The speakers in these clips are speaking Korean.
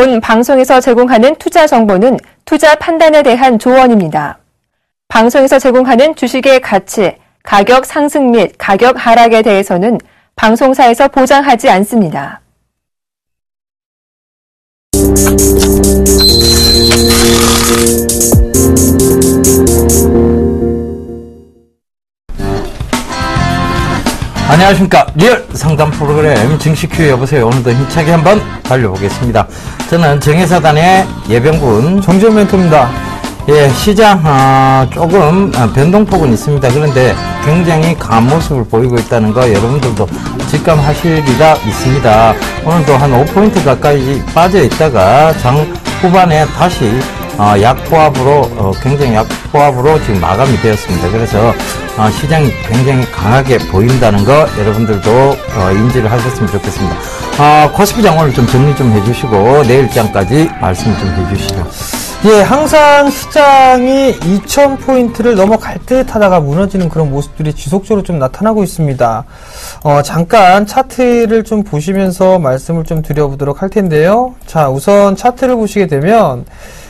본 방송에서 제공하는 투자 정보는 투자 판단에 대한 조언입니다. 방송에서 제공하는 주식의 가치, 가격 상승 및 가격 하락에 대해서는 방송사에서 보장하지 않습니다. 안녕하십니까. 리얼 상담 프로그램 증시 큐 여보세요. 오늘도 힘차게 한번 달려보겠습니다. 저는 정의사단의 예병군 정재훈 멘토입니다. 예, 시장 조금 변동폭은 있습니다. 그런데 굉장히 강한 모습을 보이고 있다는 거 여러분들도 직감하실 리가 있습니다. 오늘도 한 5포인트 가까이 빠져 있다가 장 후반에 다시 약보합으로 굉장히 약보합으로 지금 마감이 되었습니다. 그래서 시장이 굉장히 강하게 보인다는 거 여러분들도 인지를 하셨으면 좋겠습니다. 코스피장 오늘 좀 정리 좀 해주시고 내일장까지 말씀 좀 해주시죠. 예, 항상 시장이 2000포인트를 넘어갈 듯 하다가 무너지는 그런 모습들이 지속적으로 좀 나타나고 있습니다. 잠깐 차트를 좀 보시면서 말씀을 좀 드려보도록 할 텐데요. 자, 우선 차트를 보시게 되면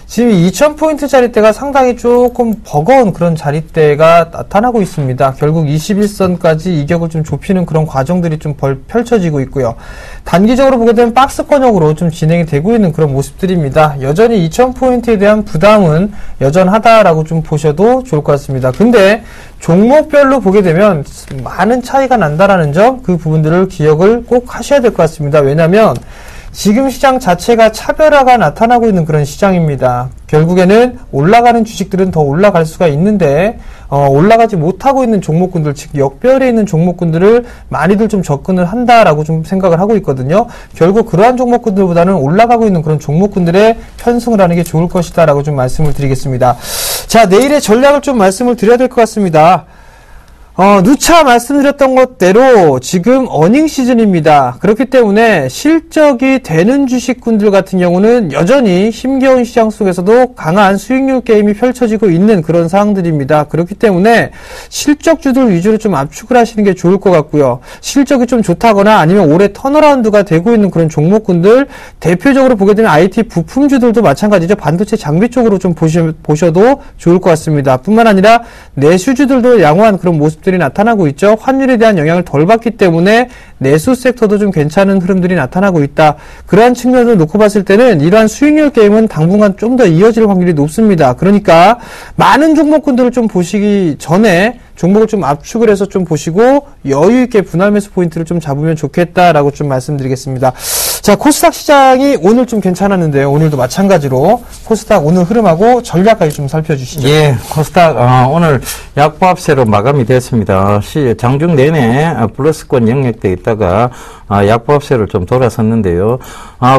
지금 2000포인트 자리대가 상당히 조금 버거운 그런 자리대가 나타나고 있습니다. 결국 21선까지 이격을 좀 좁히는 그런 과정들이 좀 펼쳐지고 있고요. 단기적으로 보게 되면 박스권역으로 좀 진행이 되고 있는 그런 모습들입니다. 여전히 2000포인트에 대한 부담은 여전하다라고 좀 보셔도 좋을 것 같습니다. 근데 종목별로 보게 되면 많은 차이가 난다라는 점, 그 부분들을 기억을 꼭 하셔야 될 것 같습니다. 왜냐하면 지금 시장 자체가 차별화가 나타나고 있는 그런 시장입니다. 결국에는 올라가는 주식들은 더 올라갈 수가 있는데 올라가지 못하고 있는 종목군들, 즉 역별에 있는 종목군들을 많이들 좀 접근을 한다라고 좀 생각을 하고 있거든요. 결국 그러한 종목군들보다는 올라가고 있는 그런 종목군들의 편승을 하는 게 좋을 것이다라고 좀 말씀을 드리겠습니다. 자, 내일의 전략을 좀 말씀을 드려야 될 것 같습니다. 누차 말씀드렸던 것대로 지금 어닝 시즌입니다. 그렇기 때문에 실적이 되는 주식군들 같은 경우는 여전히 힘겨운 시장 속에서도 강한 수익률 게임이 펼쳐지고 있는 그런 상황들입니다. 그렇기 때문에 실적주들 위주로 좀 압축을 하시는 게 좋을 것 같고요. 실적이 좀 좋다거나 아니면 올해 턴어라운드가 되고 있는 그런 종목군들, 대표적으로 보게 되면 IT 부품주들도 마찬가지죠. 반도체 장비 쪽으로 좀 보셔도 좋을 것 같습니다. 뿐만 아니라 내수주들도 양호한 그런 모습 들이 나타나고 있죠. 환율에 대한 영향을 덜 받기 때문에 내수 섹터도 좀 괜찮은 흐름들이 나타나고 있다. 그러한 측면을 놓고 봤을 때는 이러한 수익률 게임은 당분간 좀 더 이어질 확률이 높습니다. 그러니까 많은 종목군들을 좀 보시기 전에 종목을 좀 압축을 해서 좀 보시고 여유있게 분할 매수 포인트를 좀 잡으면 좋겠다라고 좀 말씀드리겠습니다. 자, 코스닥 시장이 오늘 좀 괜찮았는데요. 오늘도 마찬가지로 코스닥 오늘 흐름하고 전략까지 좀 살펴주시죠. 예, 코스닥 오늘 약보합세로 마감이 됐습니다. 장중 내내 플러스권 영역대에 있다가 약보합세를 좀 돌아섰는데요.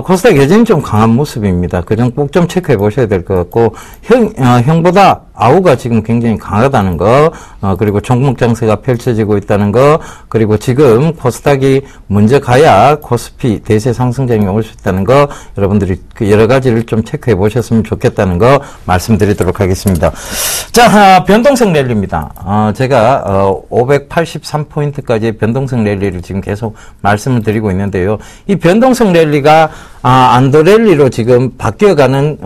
코스닥 여전히 좀 강한 모습입니다. 그 점 꼭 좀 체크해 보셔야 될 것 같고 형보다 아우가 지금 굉장히 강하다는 거, 그리고 종목 장세가 펼쳐지고 있다는 거, 그리고 지금 코스닥이 먼저 가야 코스피 대세 상승장이 올 수 있다는 거, 여러분들이 그 여러 가지를 좀 체크해 보셨으면 좋겠다는 거 말씀드리도록 하겠습니다. 자, 변동성 랠리입니다. 제가 583포인트까지의 변동성 랠리를 지금 계속 말씀을 드리고 있는데요. 이 변동성 랠리가 안도 랠리로 지금 바뀌어가는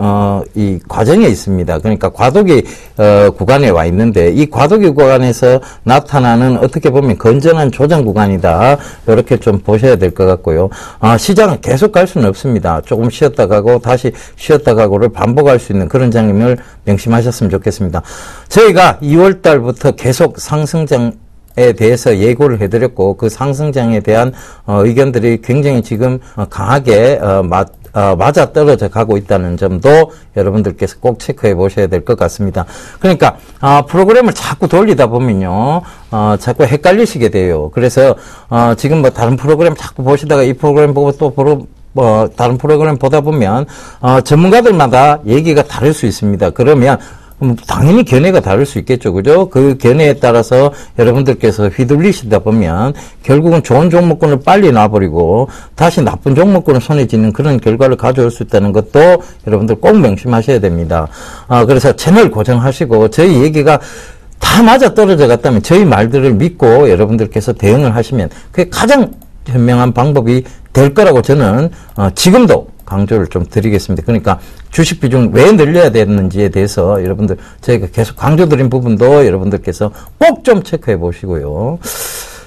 이 과정에 있습니다. 그러니까 과도기 구간에 와 있는데 이 과도기 구간에서 나타나는 어떻게 보면 건전한 조정 구간이다. 이렇게 좀 보셔야 될 것 같고요. 시장은 계속 갈 수는 없습니다. 조금 쉬었다 가고 다시 쉬었다 가고를 반복할 수 있는 그런 장면을 명심하셨으면 좋겠습니다. 저희가 2월 달부터 계속 상승장 에 대해서 예고를 해드렸고 그 상승장에 대한 의견들이 굉장히 지금 강하게 맞아 떨어져 가고 있다는 점도 여러분들께서 꼭 체크해 보셔야 될 것 같습니다. 그러니까 프로그램을 자꾸 돌리다 보면요 자꾸 헷갈리시게 돼요. 그래서 지금 뭐 다른 프로그램 자꾸 보시다가 이 프로그램 보고 또 다른 프로그램 보다 보면 전문가들마다 얘기가 다를 수 있습니다. 그러면 당연히 견해가 다를 수 있겠죠. 그죠? 그 견해에 따라서 여러분들께서 휘둘리시다 보면 결국은 좋은 종목군을 빨리 놔버리고 다시 나쁜 종목군을 손에 쥐는 그런 결과를 가져올 수 있다는 것도 여러분들 꼭 명심하셔야 됩니다. 그래서 채널 고정하시고 저희 얘기가 다 맞아 떨어져 갔다면 저희 말들을 믿고 여러분들께서 대응을 하시면 그게 가장 현명한 방법이 될 거라고 저는 지금도 강조를 좀 드리겠습니다. 그러니까 주식 비중 왜 늘려야 되는지에 대해서 여러분들 저희가 계속 강조드린 부분도 여러분들께서 꼭 좀 체크해 보시고요.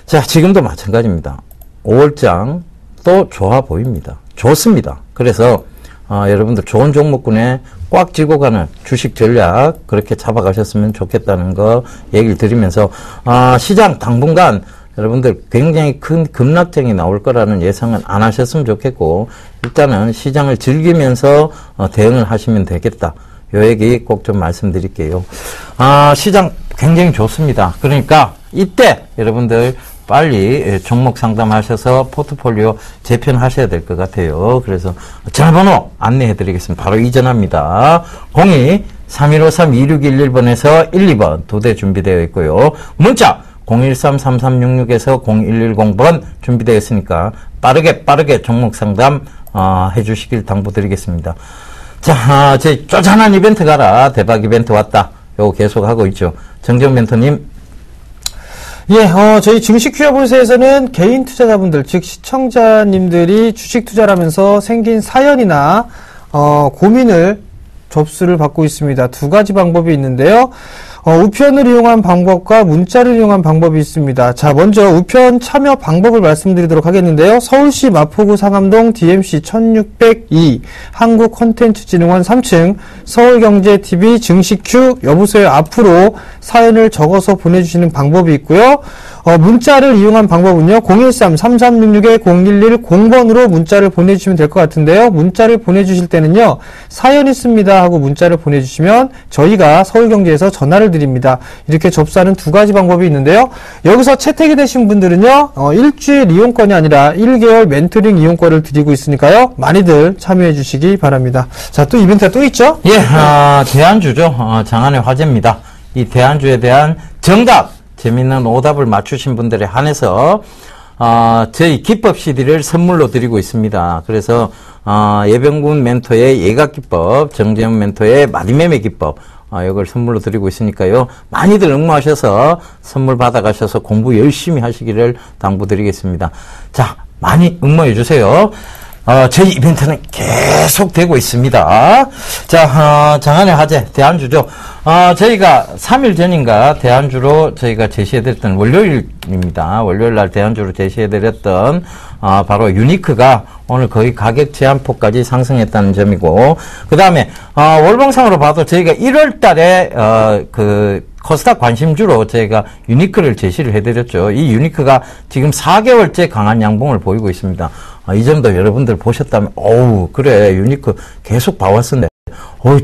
자, 지금도 마찬가지입니다. 5월장 또 좋아 보입니다. 좋습니다. 그래서 여러분들 좋은 종목군에 꽉 쥐고 가는 주식 전략 그렇게 잡아가셨으면 좋겠다는 거 얘기를 드리면서 시장 당분간 여러분들 굉장히 큰 급락장이 나올 거라는 예상은 안 하셨으면 좋겠고 일단은 시장을 즐기면서 대응을 하시면 되겠다. 요 얘기 꼭 좀 말씀드릴게요. 시장 굉장히 좋습니다. 그러니까 이때 여러분들 빨리 종목 상담하셔서 포트폴리오 재편하셔야 될 것 같아요. 그래서 전화번호 안내해 드리겠습니다. 바로 이 전화입니다. 02-3153-2611번에서 1, 2번 2대 준비되어 있고요. 문자 013-3366에서 0110번 준비되어 있으니까 빠르게 종목 상담 해주시길 당부드리겠습니다. 자, 저희 쪼잔한 이벤트 가라. 대박 이벤트 왔다. 요거 계속 하고 있죠. 정정 멘토님. 예, 저희 증시 퀴어볼스에서는 개인 투자자분들, 즉 시청자님들이 주식 투자를 하면서 생긴 사연이나 고민을 접수를 받고 있습니다. 두 가지 방법이 있는데요. 우편을 이용한 방법과 문자를 이용한 방법이 있습니다. 자, 먼저 우편 참여 방법을 말씀드리도록 하겠는데요. 서울시 마포구 상암동 DMC 1602 한국콘텐츠진흥원 3층 서울경제TV 증시큐 여보세요 앞으로 사연을 적어서 보내주시는 방법이 있고요. 문자를 이용한 방법은요. 013-3366-0110번으로 문자를 보내주시면 될 것 같은데요. 문자를 보내주실 때는요. 사연 있습니다 하고 문자를 보내주시면 저희가 서울경제에서 전화를 드립니다. 이렇게 접수하는 두 가지 방법이 있는데요. 여기서 채택이 되신 분들은요. 일주일 이용권이 아니라 1개월 멘토링 이용권을 드리고 있으니까요. 많이들 참여해 주시기 바랍니다. 자, 또 이벤트가 또 있죠? 예, 대안주죠. 장안의 화제입니다. 이 대안주에 대한 정답 재밌는 오답을 맞추신 분들에 한해서 저희 기법 CD를 선물로 드리고 있습니다. 그래서 예병군 멘토의 예각기법, 정재훈 멘토의 마디매매 기법 이걸 선물로 드리고 있으니까요. 많이들 응모하셔서 선물 받아가셔서 공부 열심히 하시기를 당부드리겠습니다. 자, 많이 응모해 주세요. 저희 이벤트는 계속 되고 있습니다. 자, 장안의 화제, 대안주죠. 저희가 3일 전인가 대안주로 저희가 제시해드렸던 월요일입니다. 월요일 날 대안주로 제시해드렸던, 바로 유니크가 오늘 거의 가격 제한폭까지 상승했다는 점이고, 그 다음에, 월봉상으로 봐도 저희가 1월 달에, 코스닥 관심주로 저희가 유니크를 제시를 해드렸죠. 이 유니크가 지금 4개월째 강한 양봉을 보이고 있습니다. 이 점도 여러분들 보셨다면, 어우, 그래, 유니크 계속 봐왔었네.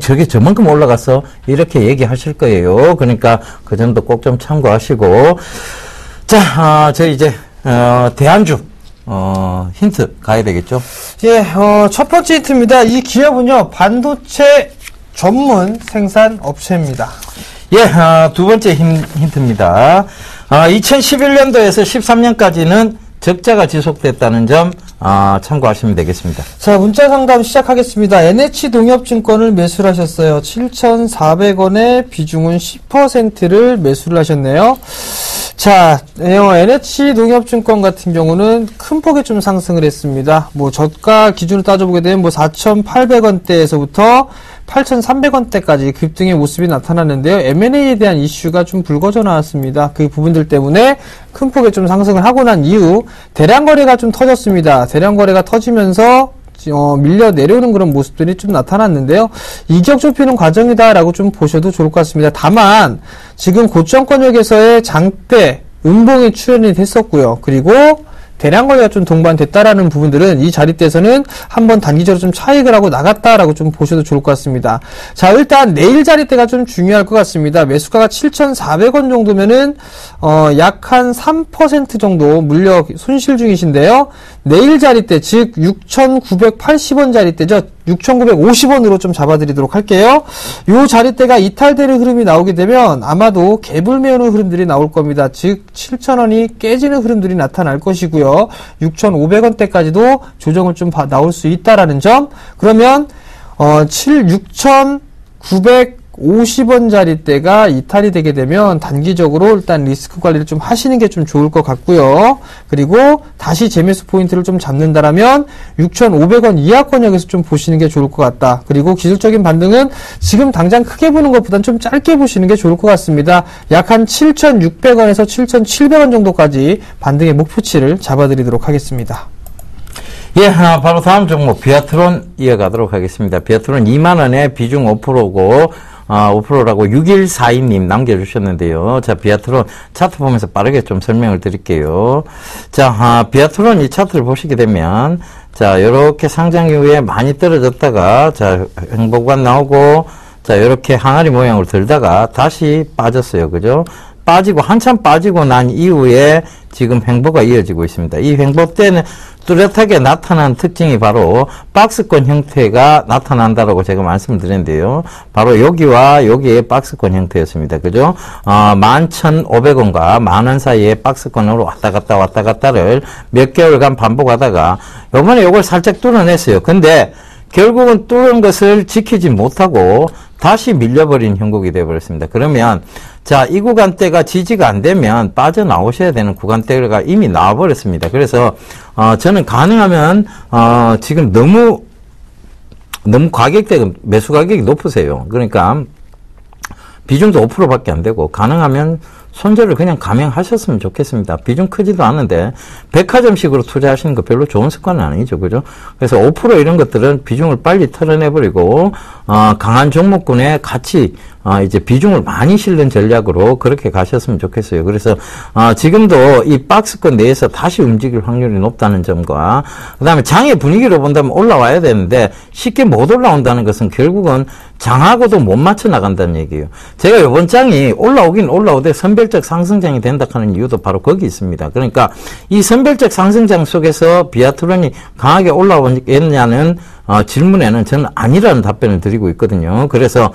저게 저만큼 올라갔어? 이렇게 얘기하실 거예요. 그러니까 그 점도 꼭 좀 참고하시고. 자, 저희 이제, 대안주, 힌트 가야 되겠죠? 예, 첫 번째 힌트입니다. 이 기업은요, 반도체 전문 생산 업체입니다. 예, 두 번째 힌트입니다. 2011년도에서 13년까지는 적자가 지속됐다는 점 참고하시면 되겠습니다. 자, 문자 상담 시작하겠습니다. NH농협증권을 매수를 하셨어요. 7,400원에 비중은 10%를 매수를 하셨네요. 자, NH농협증권 같은 경우는 큰 폭의 좀 상승을 했습니다. 저가 기준으로 따져보게 되면 4,800원대에서부터 8,300원대까지 급등의 모습이 나타났는데요. M&A에 대한 이슈가 좀 불거져 나왔습니다. 그 부분들 때문에 큰 폭의 좀 상승을 하고 난 이후 대량 거래가 좀 터졌습니다. 대량 거래가 터지면서 밀려 내려오는 그런 모습들이 좀 나타났는데요. 이격 좁히는 과정이다라고 좀 보셔도 좋을 것 같습니다. 다만 지금 고점권역에서의 장대 음봉이 출현이 됐었고요. 그리고 대량 거래가 좀 동반됐다라는 부분들은 이 자리대에서는 한번 단기적으로 좀 차익을 하고 나갔다라고 좀 보셔도 좋을 것 같습니다. 자, 일단 내일 자리대가 좀 중요할 것 같습니다. 매수가가 7,400원 정도면은 약 한 3% 정도 물려 손실 중이신데요. 내일 자리대, 즉 6,980원 자리대죠. 6,950원으로 좀 잡아드리도록 할게요. 요 자리대가 이탈되는 흐름이 나오게 되면 아마도 갭을 메우는 흐름들이 나올 겁니다. 즉 7,000원이 깨지는 흐름들이 나타날 것이고요. 6,500원대까지도 조정을 좀 나올 수 있다라는 점. 그러면 6,950 50원짜리대가 이탈이 되게 되면 단기적으로 일단 리스크 관리를 좀 하시는 게 좀 좋을 것 같고요. 그리고 다시 재매수 포인트를 좀 잡는다라면 6,500원 이하권역에서 좀 보시는 게 좋을 것 같다. 그리고 기술적인 반등은 지금 당장 크게 보는 것보다는 좀 짧게 보시는 게 좋을 것 같습니다. 약 한 7,600원에서 7,700원 정도까지 반등의 목표치를 잡아드리도록 하겠습니다. 예, 바로 다음 종목 비아트론 이어가도록 하겠습니다. 비아트론 2만원에 비중 5%고 5%라고 6142님 남겨주셨는데요. 자, 비아트론 차트 보면서 빠르게 좀 설명을 드릴게요. 자, 비아트론 이 차트를 보시게 되면 자, 요렇게 상장 이후에 많이 떨어졌다가 자, 횡보관 나오고 자, 요렇게 항아리 모양으로 들다가 다시 빠졌어요. 그죠? 빠지고 한참 빠지고 난 이후에 지금 횡보가 이어지고 있습니다. 이 횡보 때는 뚜렷하게 나타난 특징이 바로 박스권 형태가 나타난다라고 제가 말씀을 드렸는데요. 바로 여기와 여기에 박스권 형태였습니다. 그죠? 11,500원과 만원 사이에 박스권으로 왔다 갔다를 몇 개월간 반복하다가 요번에 요걸 살짝 뚫어냈어요. 근데 결국은 뚫은 것을 지키지 못하고 다시 밀려버린 형국이 되어버렸습니다. 그러면 자, 이 구간대가 지지가 안 되면 빠져나오셔야 되는 구간대가 이미 나와버렸습니다. 그래서 저는 가능하면 지금 너무 가격대가 매수 가격이 높으세요. 그러니까 비중도 5%밖에 안 되고 가능하면 손절을 그냥 감행하셨으면 좋겠습니다. 비중 크지도 않은데 백화점식으로 투자하시는 거 별로 좋은 습관은 아니죠. 그죠? 그래서 5% 이런 것들은 비중을 빨리 털어내버리고 강한 종목군에 같이 이제 비중을 많이 실는 전략으로 그렇게 가셨으면 좋겠어요. 그래서 지금도 이 박스권 내에서 다시 움직일 확률이 높다는 점과 그 다음에 장의 분위기로 본다면 올라와야 되는데 쉽게 못 올라온다는 것은 결국은 장하고도 못 맞춰 나간다는 얘기예요. 제가 이번 장이 올라오긴 올라오되 선별적 상승장이 된다 하는 이유도 바로 거기 있습니다. 그러니까 이 선별적 상승장 속에서 비아트론이 강하게 올라오겠냐는 질문에는 저는 아니라는 답변을 드리고 있거든요. 그래서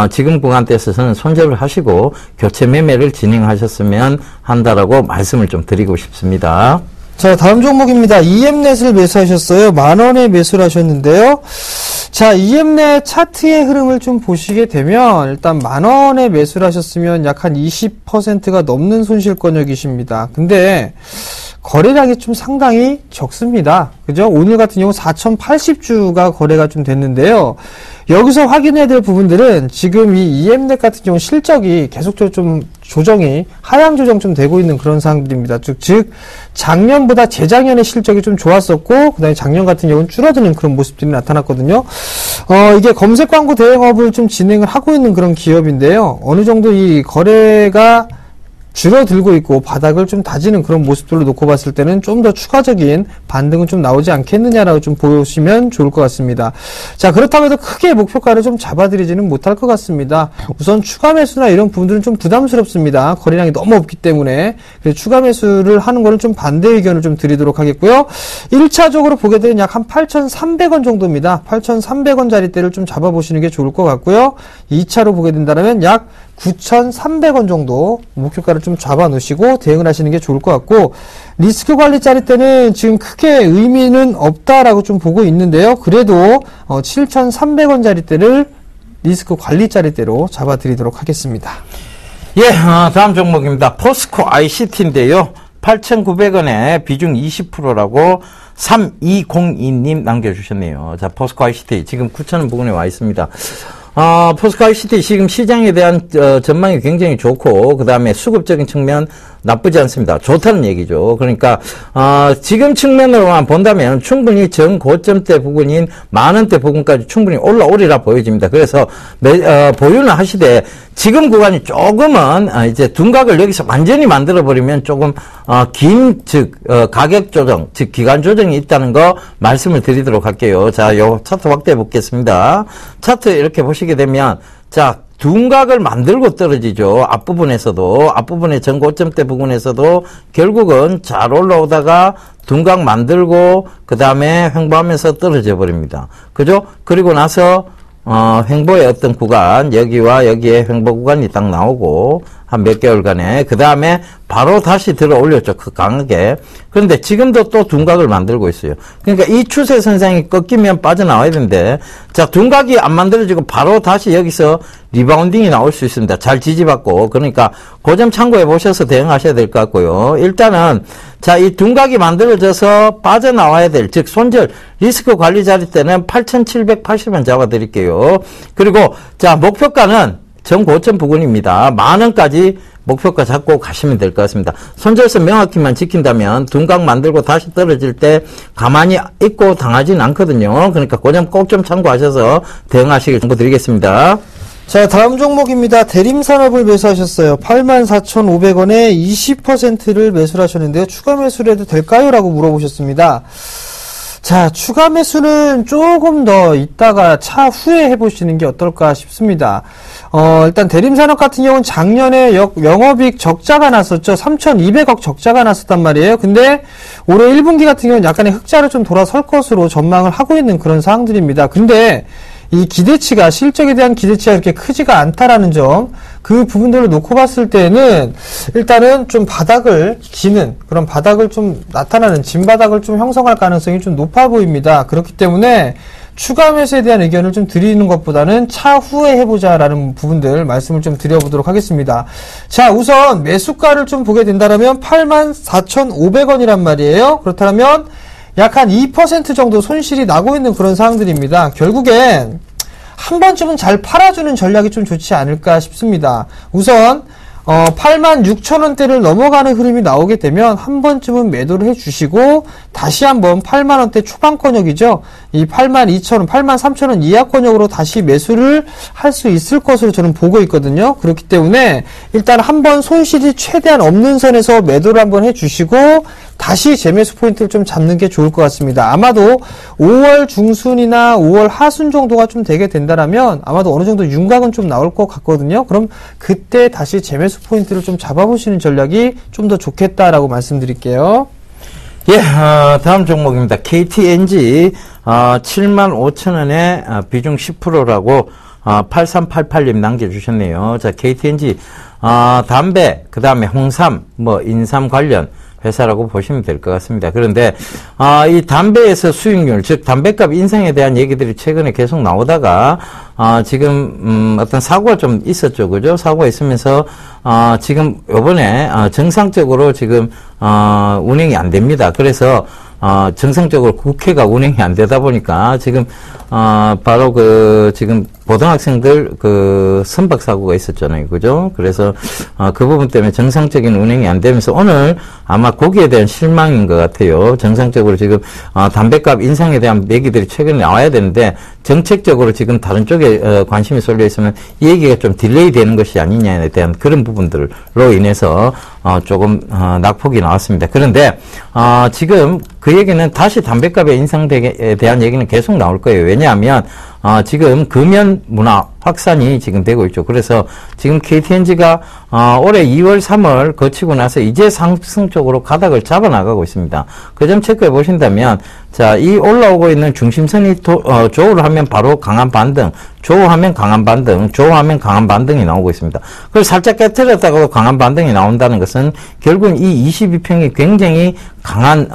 지금 구간대에서는 손절을 하시고 교체 매매를 진행하셨으면 한다라고 말씀을 좀 드리고 싶습니다. 자, 다음 종목입니다. EM넷을 매수하셨어요. 만원에 매수를 하셨는데요. 자, EM넷 차트의 흐름을 좀 보시게 되면 일단 만원에 매수를 하셨으면 약 한 20%가 넘는 손실권역이십니다. 근데 거래량이 좀 상당히 적습니다. 그죠? 오늘 같은 경우 4,080주가 거래가 좀 됐는데요. 여기서 확인해야 될 부분들은 지금 이 EM넷 같은 경우 실적이 계속적으로 좀 조정이 하향 조정 좀 되고 있는 그런 상황들입니다. 즉 작년보다 재작년의 실적이 좀 좋았었고 그다음에 작년 같은 경우는 줄어드는 그런 모습들이 나타났거든요. 이게 검색 광고 대행업을 좀 진행을 하고 있는 그런 기업인데요. 어느 정도 이 거래가 줄어들고 있고 바닥을 좀 다지는 그런 모습들로 놓고 봤을 때는 좀 더 추가적인 반등은 좀 나오지 않겠느냐라고 좀 보시면 좋을 것 같습니다. 자, 그렇다고 해도 크게 목표가를 좀 잡아드리지는 못할 것 같습니다. 우선 추가 매수나 이런 부분들은 좀 부담스럽습니다. 거래량이 너무 없기 때문에. 그래서 추가 매수를 하는 거는 좀 반대 의견을 좀 드리도록 하겠고요. 1차적으로 보게 되면 약 한 8,300원 정도입니다. 8,300원짜리대를 좀 잡아보시는 게 좋을 것 같고요. 2차로 보게 된다면 약 9,300원 정도 목표가를 좀 잡아 놓으시고 대응을 하시는 게 좋을 것 같고, 리스크 관리짜리 때는 지금 크게 의미는 없다라고 좀 보고 있는데요. 그래도 7,300원짜리 때를 리스크 관리짜리 때로 잡아 드리도록 하겠습니다. 예, 다음 종목입니다. 포스코 ICT인데요. 8,900원에 비중 20%라고 3202님 남겨주셨네요. 자, 포스코 ICT 지금 9,000원 부근에 와 있습니다. 포스코 ICT 지금 시장에 대한 전망이 굉장히 좋고 그 다음에 수급적인 측면 나쁘지 않습니다. 좋다는 얘기죠. 그러니까 지금 측면으로만 본다면 충분히 전고점대 부근인 만원대 부근까지 충분히 올라오리라 보여집니다. 그래서 보유는 하시되 지금 구간이 조금은 이제 둔각을 여기서 완전히 만들어버리면 조금 가격 조정, 즉 기간 조정이 있다는 거 말씀을 드리도록 할게요. 자, 요 차트 확대해 보겠습니다. 차트 이렇게 보시게 되면 자, 둔각을 만들고 떨어지죠. 앞부분의 전고점대 부분에서도 결국은 잘 올라오다가 둔각 만들고 그 다음에 횡보하면서 떨어져 버립니다. 그죠? 그리고 나서 횡보의 어떤 구간, 여기와 여기에 횡보 구간이 딱 나오고, 한 몇 개월간에, 그 다음에 바로 다시 들어 올렸죠. 그 강하게. 그런데 지금도 또 둔각을 만들고 있어요. 그러니까 이 추세 선상이 꺾이면 빠져나와야 되는데, 자, 둔각이 안 만들어지고 바로 다시 여기서 리바운딩이 나올 수 있습니다. 잘 지지받고. 그러니까 그 점 참고해 보셔서 대응하셔야 될 것 같고요. 일단은, 자, 이 둔각이 만들어져서 빠져나와야 될, 즉, 손절, 리스크 관리 자리 때는 8,780원 잡아드릴게요. 그리고, 자, 목표가는 정고점 부근입니다. 10,000원까지 목표가 잡고 가시면 될 것 같습니다. 손절선 명확히만 지킨다면 둔각 만들고 다시 떨어질 때 가만히 있고 당하진 않거든요. 그러니까 그 점 꼭 좀 참고하셔서 대응하시길 정보드리겠습니다. 자, 다음 종목입니다. 대림산업을 매수하셨어요. 84,500원에 20%를 매수를 하셨는데요. 추가 매수를 해도 될까요? 라고 물어보셨습니다. 자, 추가 매수는 조금 더 이따가 차후에 해보시는 게 어떨까 싶습니다. 일단 대림산업 같은 경우는 작년에 영업이익 적자가 났었죠. 3,200억 적자가 났었단 말이에요. 근데 올해 1분기 같은 경우는 약간의 흑자로 좀 돌아설 것으로 전망을 하고 있는 그런 상황들입니다. 근데 이 기대치가, 실적에 대한 기대치가 그렇게 크지가 않다라는 점, 그 부분들을 놓고 봤을 때는 일단은 좀 바닥을 기는, 그런 바닥을 좀 나타나는 진바닥을 좀 형성할 가능성이 좀 높아 보입니다. 그렇기 때문에 추가 매수에 대한 의견을 좀 드리는 것보다는 차후에 해보자라는 부분들 말씀을 좀 드려보도록 하겠습니다. 자, 우선 매수가를 좀 보게 된다면 84,500원이란 말이에요. 그렇다면 약 한 2% 정도 손실이 나고 있는 그런 상황들입니다. 결국엔 한 번쯤은 잘 팔아주는 전략이 좀 좋지 않을까 싶습니다. 우선 86,000원대를 넘어가는 흐름이 나오게 되면 한 번쯤은 매도를 해주시고 다시 한번 8만원대 초반권역이죠. 이 82,000원, 83,000원 이하권역으로 다시 매수를 할 수 있을 것으로 저는 보고 있거든요. 그렇기 때문에 일단 한번 손실이 최대한 없는 선에서 매도를 한번 해주시고 다시 재매수 포인트를 좀 잡는 게 좋을 것 같습니다. 아마도 5월 중순이나 5월 하순 정도가 좀 되게 된다면 아마도 어느 정도 윤곽은 좀 나올 것 같거든요. 그럼 그때 다시 재매수 포인트를 좀 잡아보시는 전략이 좀 더 좋겠다라고 말씀드릴게요. 예, 다음 종목입니다. KTNG, 75,000원에 비중 10%라고, 8388님 남겨주셨네요. 자, KTNG, 담배, 그 다음에 홍삼, 인삼 관련 회사라고 보시면 될 것 같습니다. 그런데, 이 담배에서 수익률, 즉, 담배값 인상에 대한 얘기들이 최근에 계속 나오다가, 지금, 어떤 사고가 좀 있었죠. 그죠? 사고가 있으면서, 지금, 요번에, 정상적으로 지금, 운행이 안 됩니다. 그래서, 정상적으로 국회가 운행이 안 되다 보니까 지금, 바로 지금 고등학생들 선박사고가 있었잖아요. 그죠? 그래서, 그 부분 때문에 정상적인 운행이 안 되면서 오늘 아마 거기에 대한 실망인 것 같아요. 정상적으로 지금, 담배값 인상에 대한 얘기들이 최근에 나와야 되는데, 정책적으로 지금 다른 쪽에 관심이 쏠려 있으면 이 얘기가 좀 딜레이 되는 것이 아니냐에 대한 그런 부분들로 인해서, 조금, 낙폭이 나왔습니다. 그런데, 지금 그 얘기는 다시 담배값의 인상에 대한 얘기는 계속 나올 거예요. 왜냐하면, 지금 금연 문화 확산이 지금 되고 있죠. 그래서 지금 KTNG가 올해 2월, 3월 거치고 나서 이제 상승 쪽으로 가닥을 잡아나가고 있습니다. 그 점 체크해 보신다면, 자, 이 올라오고 있는 중심선이 조우를 하면 바로 강한 반등, 조우하면 강한 반등, 조우하면 강한 반등이 나오고 있습니다. 그래서 살짝 깨트렸다가도 강한 반등이 나온다는 것은 결국은 이 22평이 굉장히 강한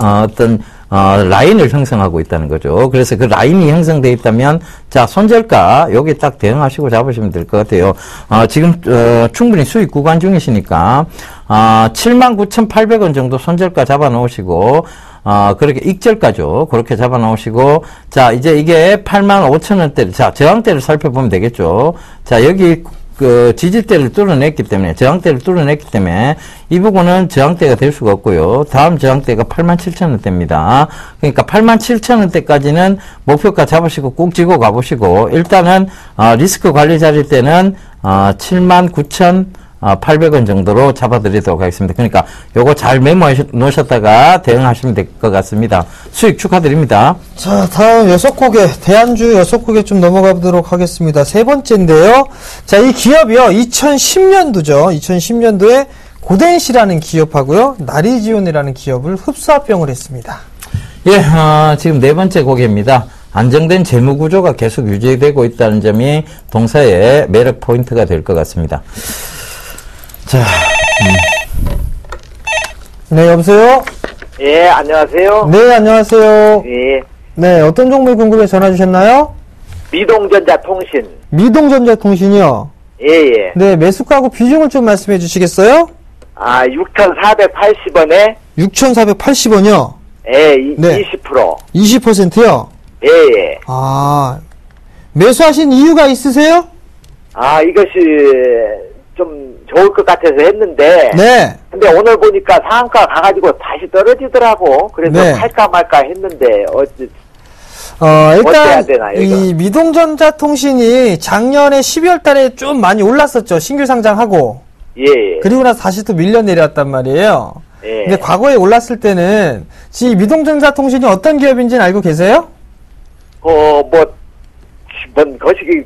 라인을 형성하고 있다는 거죠. 그래서 그 라인이 형성되어 있다면, 자, 손절가, 여기 딱 대응하시고 잡으시면 될 것 같아요. 지금, 충분히 수익 구간 중이시니까, 79,800원 정도 손절가 잡아 놓으시고, 그렇게 익절가죠. 그렇게 잡아 놓으시고, 자, 이제 이게 85,000원대, 자, 저항대를 살펴보면 되겠죠. 자, 여기, 지지대를 뚫어냈기 때문에, 저항대를 뚫어냈기 때문에, 이 부분은 저항대가 될 수가 없고요. 다음 저항대가 87,000원대입니다. 그러니까 87,000원대까지는 목표가 잡으시고 꾹 쥐고 가보시고, 일단은, 리스크 관리 자리 때는, 79,800원 정도로 잡아드리도록 하겠습니다. 그러니까 요거 잘 메모해 놓으셨다가 대응하시면 될 것 같습니다. 수익 축하드립니다. 자, 다음 6곡에, 대안주 6곡에 좀 넘어가 보도록 하겠습니다. 세 번째인데요. 자, 이 기업이요. 2010년도죠. 2010년도에 고덴시라는 기업하고요. 나리지온이라는 기업을 흡수합병을 했습니다. 예, 지금 네 번째 곡입니다. 안정된 재무 구조가 계속 유지되고 있다는 점이 동사의 매력 포인트가 될 것 같습니다. 자, 네, 여보세요? 예, 안녕하세요. 네, 안녕하세요. 예, 네, 어떤 종목이 궁금해 전화 주셨나요? 미동전자통신. 미동전자통신이요. 예, 예. 네, 매수가하고 비중을 좀 말씀해 주시겠어요? 아, 6,480원에, 6,480원이요. 예, 네. 20%. 20%요. 예, 예. 아, 매수하신 이유가 있으세요? 아, 이것이 좀 좋을 것 같아서 했는데. 네. 근데 오늘 보니까 상한가 가가지고 다시 떨어지더라고. 그래서 네. 할까 말까 했는데, 일단 어때야 되나, 이거? 이 미동전자통신이 작년에 12월 달에 좀 많이 올랐었죠. 신규 상장하고. 예, 예. 그리고 나서 다시 또 밀려 내려왔단 말이에요. 예. 근데 과거에 올랐을 때는 이 미동전자통신이 어떤 기업인지는 알고 계세요? 거시기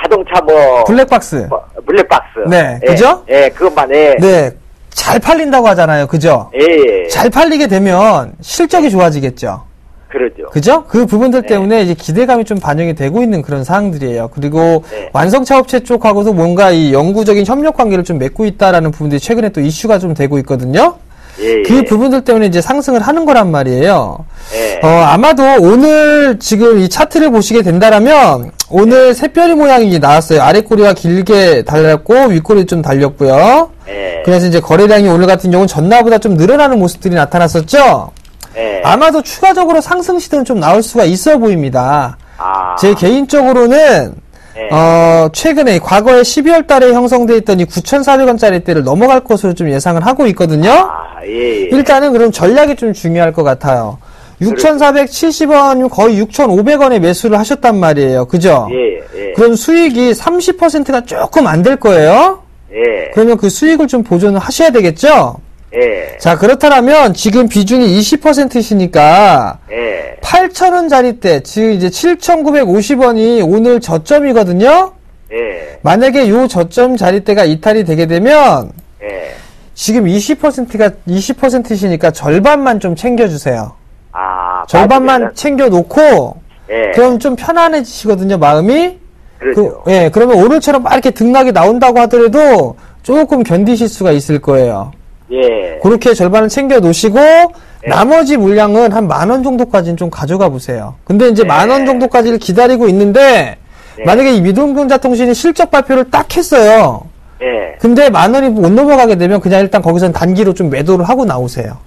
자동차 블랙박스. 블랙박스. 네, 예, 그죠? 예, 그것만, 예. 네. 잘 팔린다고 하잖아요. 그죠? 예, 예. 잘 팔리게 되면 실적이 좋아지겠죠. 그러죠. 그죠? 그 부분들 네. 때문에 이제 기대감이 좀 반영이 되고 있는 그런 사항들이에요. 그리고 네. 완성차 업체 쪽하고도 뭔가 이 영구적인 협력 관계를 좀 맺고 있다라는 부분들이 최근에 또 이슈가 좀 되고 있거든요. 예, 그 예. 부분들 때문에 이제 상승을 하는 거란 말이에요. 예. 아마도 오늘 지금 이 차트를 보시게 된다라면 오늘 새별이 모양이 나왔어요. 아래 꼬리가 길게 달렸고 윗꼬리 좀 달렸고요. 예. 그래서 이제 거래량이 오늘 같은 경우는 전날보다 좀 늘어나는 모습들이 나타났었죠. 예. 아마도 추가적으로 상승 시도는 좀 나올 수가 있어 보입니다. 아. 제 개인적으로는 예. 최근에 과거에 12월 달에 형성돼 있던 이 9,400원짜리 대를 넘어갈 것으로 좀 예상을 하고 있거든요. 아, 예. 예. 일단은 그럼 전략이 좀 중요할 것 같아요. 6,470원 거의 6,500원에 매수를 하셨단 말이에요. 그죠? 예, 예. 그럼 수익이 30%가 조금 안 될 거예요. 예. 그러면 그 수익을 좀 보존을 하셔야 되겠죠? 예. 자, 그렇다면 지금 비중이 20%시니까 예. 8,000원짜리 즉 이제 7,950원이 오늘 저점이거든요. 예. 만약에 요 저점 자리대가 이탈이 되게 되면 예. 지금 20%시니까 절반만 좀 챙겨주세요. 아. 절반만 맞으면은, 챙겨놓고 예. 그럼 좀 편안해지시거든요, 마음이. 그렇죠. 그러면 오늘처럼 막 이렇게 등락이 나온다고 하더라도 조금 견디실 수가 있을 거예요. 예. 그렇게 절반을 챙겨 놓으시고 나머지 물량은 한 10,000원 정도까지는 좀 가져가 보세요. 근데 이제 10,000원 정도까지를 기다리고 있는데 만약에 이 미동전자통신이 실적 발표를 딱 했어요. 예. 근데 10,000원이 못 넘어가게 되면 그냥 일단 거기선 단기로 좀 매도를 하고 나오세요.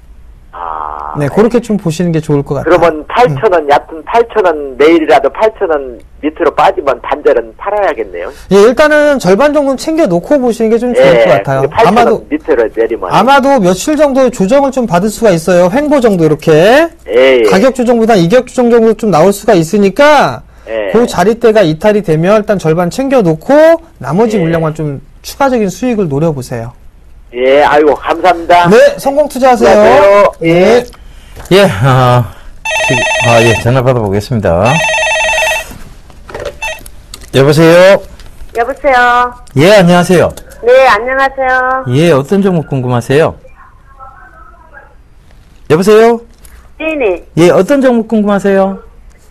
아. 네, 그렇게 좀 보시는 게 좋을 것 같아요. 그러면 8,000원, 얕은 8,000원, 내일이라도 8,000원 밑으로 빠지면 단절은 팔아야겠네요. 예, 일단은 절반 정도는 챙겨 놓고 보시는 게 좀 좋을 것 같아요. 8,000원 아마도 밑으로 내리면. 아마도 며칠 정도의 조정을 좀 받을 수가 있어요. 횡보 정도 이렇게. 예, 예. 가격 조정보다 이격 조정 정도 좀 나올 수가 있으니까 예. 그 자리대가 이탈이 되면 일단 절반 챙겨 놓고 나머지 예. 물량만 좀 추가적인 수익을 노려보세요. 예, 아이고, 감사합니다. 네, 성공 투자하세요. 안녕하세요. 예. 예, 예, 전화 받아보겠습니다. 여보세요? 여보세요. 예, 안녕하세요. 네, 안녕하세요. 예, 어떤 종목 궁금하세요? 여보세요? 네네. 예, 어떤 종목 궁금하세요?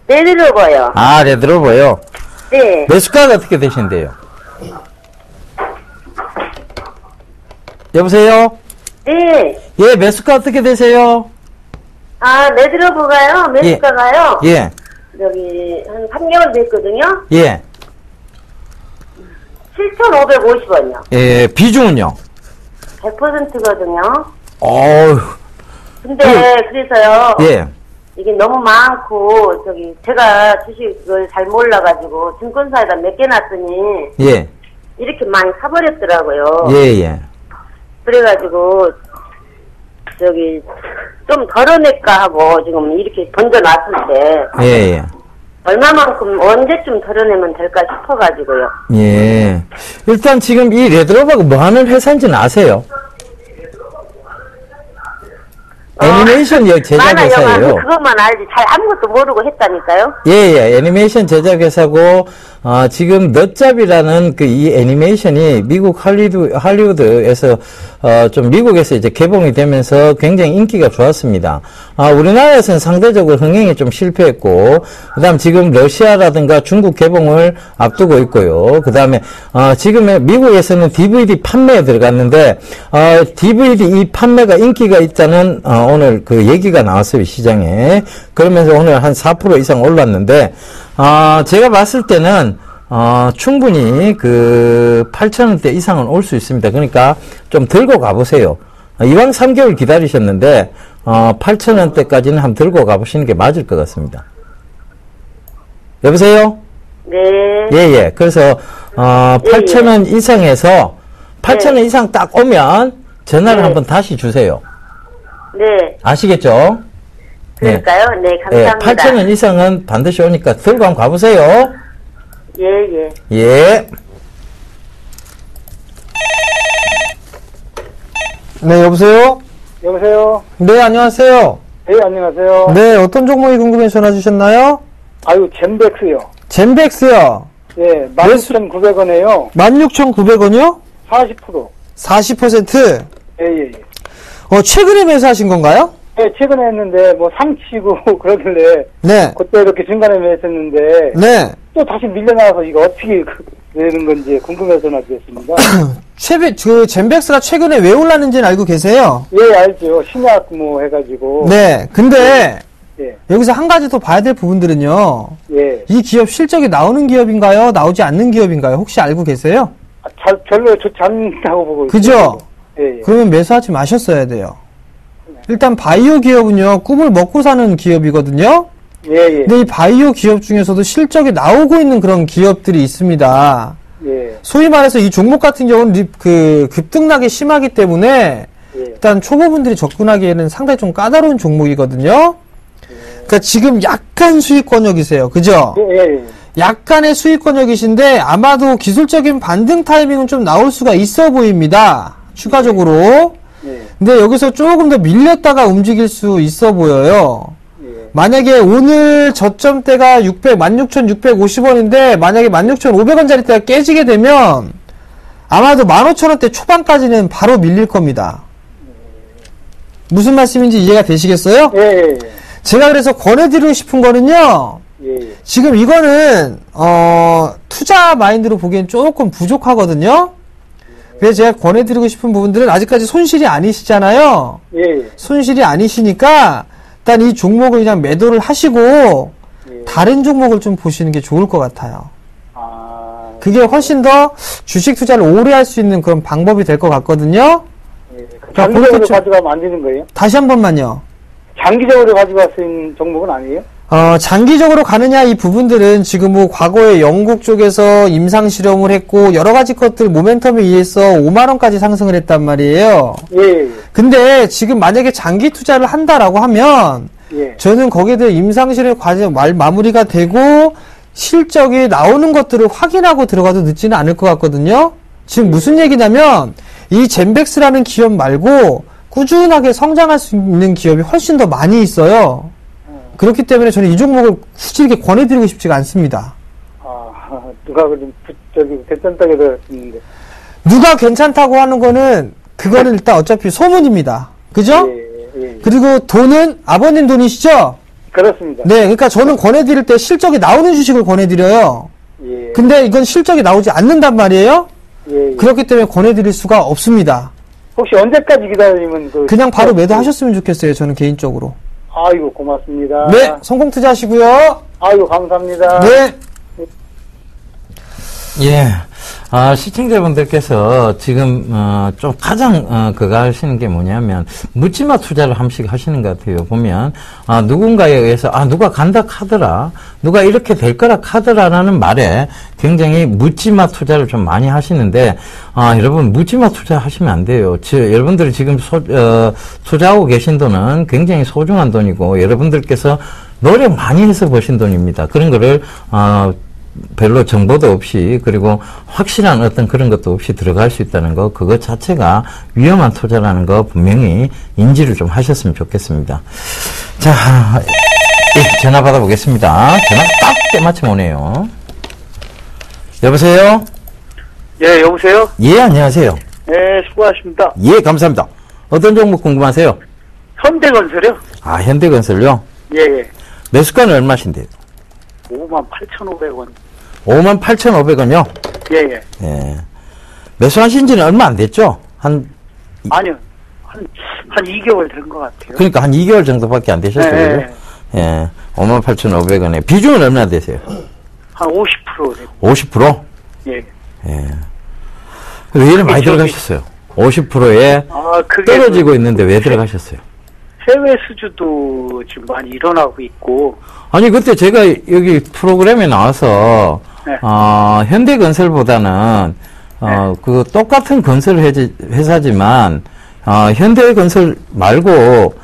레드로버요. 아, 레드로버요. 네. 매수가가 어떻게 되신대요? 여보세요? 네. 예, 매수가 어떻게 되세요? 아, 레드로버가요? 매수가가요? 예, 여기, 한 3개월 됐거든요? 예. 7,550원이요. 예, 비중은요? 100%거든요. 어우, 근데, 그래서요. 예, 이게 너무 많고, 제가 주식을 잘 몰라가지고, 증권사에다 몇 개 놨더니, 예, 이렇게 많이 사버렸더라고요. 예, 예. 그래가지고, 좀 덜어낼까 하고, 지금 이렇게 던져놨을 때, 예, 예. 얼마만큼, 언제쯤 덜어내면 될까 싶어가지고요. 예. 일단 지금 이 레드로버가 뭐 하는 회사인지는 아세요? 애니메이션 만화 영화 제작회사예요. 그것만 알지 잘 아무것도 모르고 했다니까요. 예. 애니메이션 제작회사고, 지금 넛잡이라는 이 애니메이션이 미국 할리우드에서, 좀 미국에서 이제 개봉이 되면서 굉장히 인기가 좋았습니다. 우리나라에서는 상대적으로 흥행이 좀 실패했고, 그 다음 지금 러시아라든가 중국 개봉을 앞두고 있고요. 그 다음에, 지금 미국에서는 DVD 판매에 들어갔는데, DVD 이 판매가 인기가 있다는, 오늘 그 얘기가 나왔어요, 시장에. 그러면서 오늘 한 4% 이상 올랐는데, 제가 봤을 때는, 충분히 8,000원대 이상은 올 수 있습니다. 그러니까 좀 들고 가보세요. 이왕 3개월 기다리셨는데, 8,000원대까지는 한번 들고 가보시는 게 맞을 것 같습니다. 여보세요? 네. 예. 그래서, 8,000원 이상에서, 8,000원 이상 딱 오면, 전화를 한번 다시 주세요. 네. 아시겠죠? 그럴까요? 네, 감사합니다. 8,000원 이상은 반드시 오니까 들고 한번 가보세요. 예. 예. 네, 여보세요? 여보세요? 네, 안녕하세요. 네, 안녕하세요. 네, 어떤 종목이 궁금해서 전화 주셨나요? 아유, 젠백스요. 젠백스요. 예, 16,900원에요. 16,900원이요? 40%. 40%? 예. 최근에 매수하신 건가요? 예, 최근에 했는데, 상치고 그러길래, 네. 그때 이렇게 중간에 매수했는데, 네. 또 다시 밀려나와서 이거 어떻게 되는 건지 궁금해서 전화드렸습니다. 젠백스가 최근에 왜 올랐는지는 알고 계세요? 예, 알죠. 신약 해가지고. 네. 근데, 예, 여기서 한 가지 더 봐야 될 부분들은요. 예. 이 기업 실적이 나오는 기업인가요? 나오지 않는 기업인가요? 혹시 알고 계세요? 별로 좋지 않다고 보고 있어요. 그죠? 예. 그러면 매수하지 마셨어야 돼요. 일단 바이오 기업은요, 꿈을 먹고 사는 기업이거든요. 예. 근데 이 바이오 기업 중에서도 실적이 나오고 있는 그런 기업들이 있습니다. 예. 소위 말해서 이 종목 같은 경우는 급등락이 심하기 때문에 예. 일단 초보분들이 접근하기에는 상당히 좀 까다로운 종목이거든요. 그러니까 지금 약간 수익권역이세요. 그죠? 예. 약간의 수익권역이신데 아마도 기술적인 반등 타이밍은 좀 나올 수가 있어 보입니다. 추가적으로. 예. 근데 여기서 조금 더 밀렸다가 움직일 수 있어 보여요. 예. 만약에 오늘 저점대가 16,650원인데 만약에 16,500원짜리 대가 깨지게 되면 아마도 15,000원대 초반까지는 바로 밀릴 겁니다. 무슨 말씀인지 이해가 되시겠어요? 예. 제가 그래서 권해드리고 싶은 거는요. 예. 지금 이거는 투자 마인드로 보기엔 조금 부족하거든요. 그래서 제가 권해드리고 싶은 부분들은 아직까지 손실이 아니시잖아요. 예. 손실이 아니시니까 일단 이 종목을 그냥 매도를 하시고 예. 다른 종목을 좀 보시는 게 좋을 것 같아요. 그게 예. 훨씬 더 주식 투자를 오래 할 수 있는 그런 방법이 될 것 같거든요. 예. 장기적으로 그렇게 좀- 가져가면 안 되는 거예요? 다시 한 번만요. 장기적으로 가져갈 수 있는 종목은 아니에요? 장기적으로 가느냐 이 부분들은 지금 뭐 과거에 영국 쪽에서 임상 실험을 했고 여러 가지 것들 모멘텀에 의해서 5만 원까지 상승을 했단 말이에요. 예. 근데 지금 만약에 장기 투자를 한다라고 하면 예. 저는 거기에 대해 임상 실험 과정 마무리가 되고 실적이 나오는 것들을 확인하고 들어가도 늦지는 않을 것 같거든요. 지금 무슨 얘기냐면 이 젠백스라는 기업 말고 꾸준하게 성장할 수 있는 기업이 훨씬 더 많이 있어요. 그렇기 때문에 저는 이 종목을 굳이 이렇게 권해드리고 싶지가 않습니다. 누가 괜찮다고 들었는데. 누가 괜찮다고 하는 거는 그거는 일단 어차피 소문입니다. 그죠? 예. 그리고 돈은 아버님 돈이시죠? 그렇습니다. 네, 그러니까 저는 권해드릴 때 실적이 나오는 주식을 권해드려요. 예. 근데 이건 실적이 나오지 않는단 말이에요? 예. 그렇기 때문에 권해드릴 수가 없습니다. 혹시 언제까지 기다리면 그냥 바로 매도하셨으면 좋겠어요, 저는 개인적으로. 아이고, 고맙습니다. 네, 성공 투자하시고요. 아이고, 감사합니다. 네. 예. 시청자분들께서 지금, 좀 가장, 그거 하시는 게 뭐냐면, 묻지마 투자를 한 번씩 하시는 것 같아요. 보면, 누군가에 의해서, 누가 간다 카더라, 누가 이렇게 될 거라 카더라라는 말에 굉장히 묻지마 투자를 좀 많이 하시는데, 여러분, 묻지마 투자 하시면 안 돼요. 여러분들이 지금 투자하고 계신 돈은 굉장히 소중한 돈이고, 여러분들께서 노력 많이 해서 버신 돈입니다. 그런 거를, 별로 정보도 없이 그리고 확실한 어떤 그런 것도 없이 들어갈 수 있다는 거 그것 자체가 위험한 투자라는 거 분명히 인지를 좀 하셨으면 좋겠습니다. 자, 예, 전화 받아보겠습니다. 전화 딱 때마침 오네요. 여보세요? 예, 여보세요? 예, 안녕하세요. 네, 수고하십니다. 예, 감사합니다. 어떤 종목 궁금하세요? 현대건설이요? 아, 현대건설요? 예, 예. 매수가는 얼마신데요? 58,500원. 58,500원요? 예, 예. 예. 매수하신 지는 얼마 안 됐죠? 아니요. 한 2개월 된 것 같아요. 그러니까 한 2개월 정도밖에 안 되셨어요. 네, 예. 58,500원에. 비중은 얼마나 되세요? 한 50% 되고. 50%? 예. 예. 왜 이렇게 많이 들어가셨어요? 50%에 그게 떨어지고 있는데 왜 들어가셨어요? 해외 수주도 지금 많이 일어나고 있고. 아니, 그때 제가 여기 프로그램에 나와서, 네. 현대건설보다는, 그 똑같은 건설 회사지만, 현대건설 말고,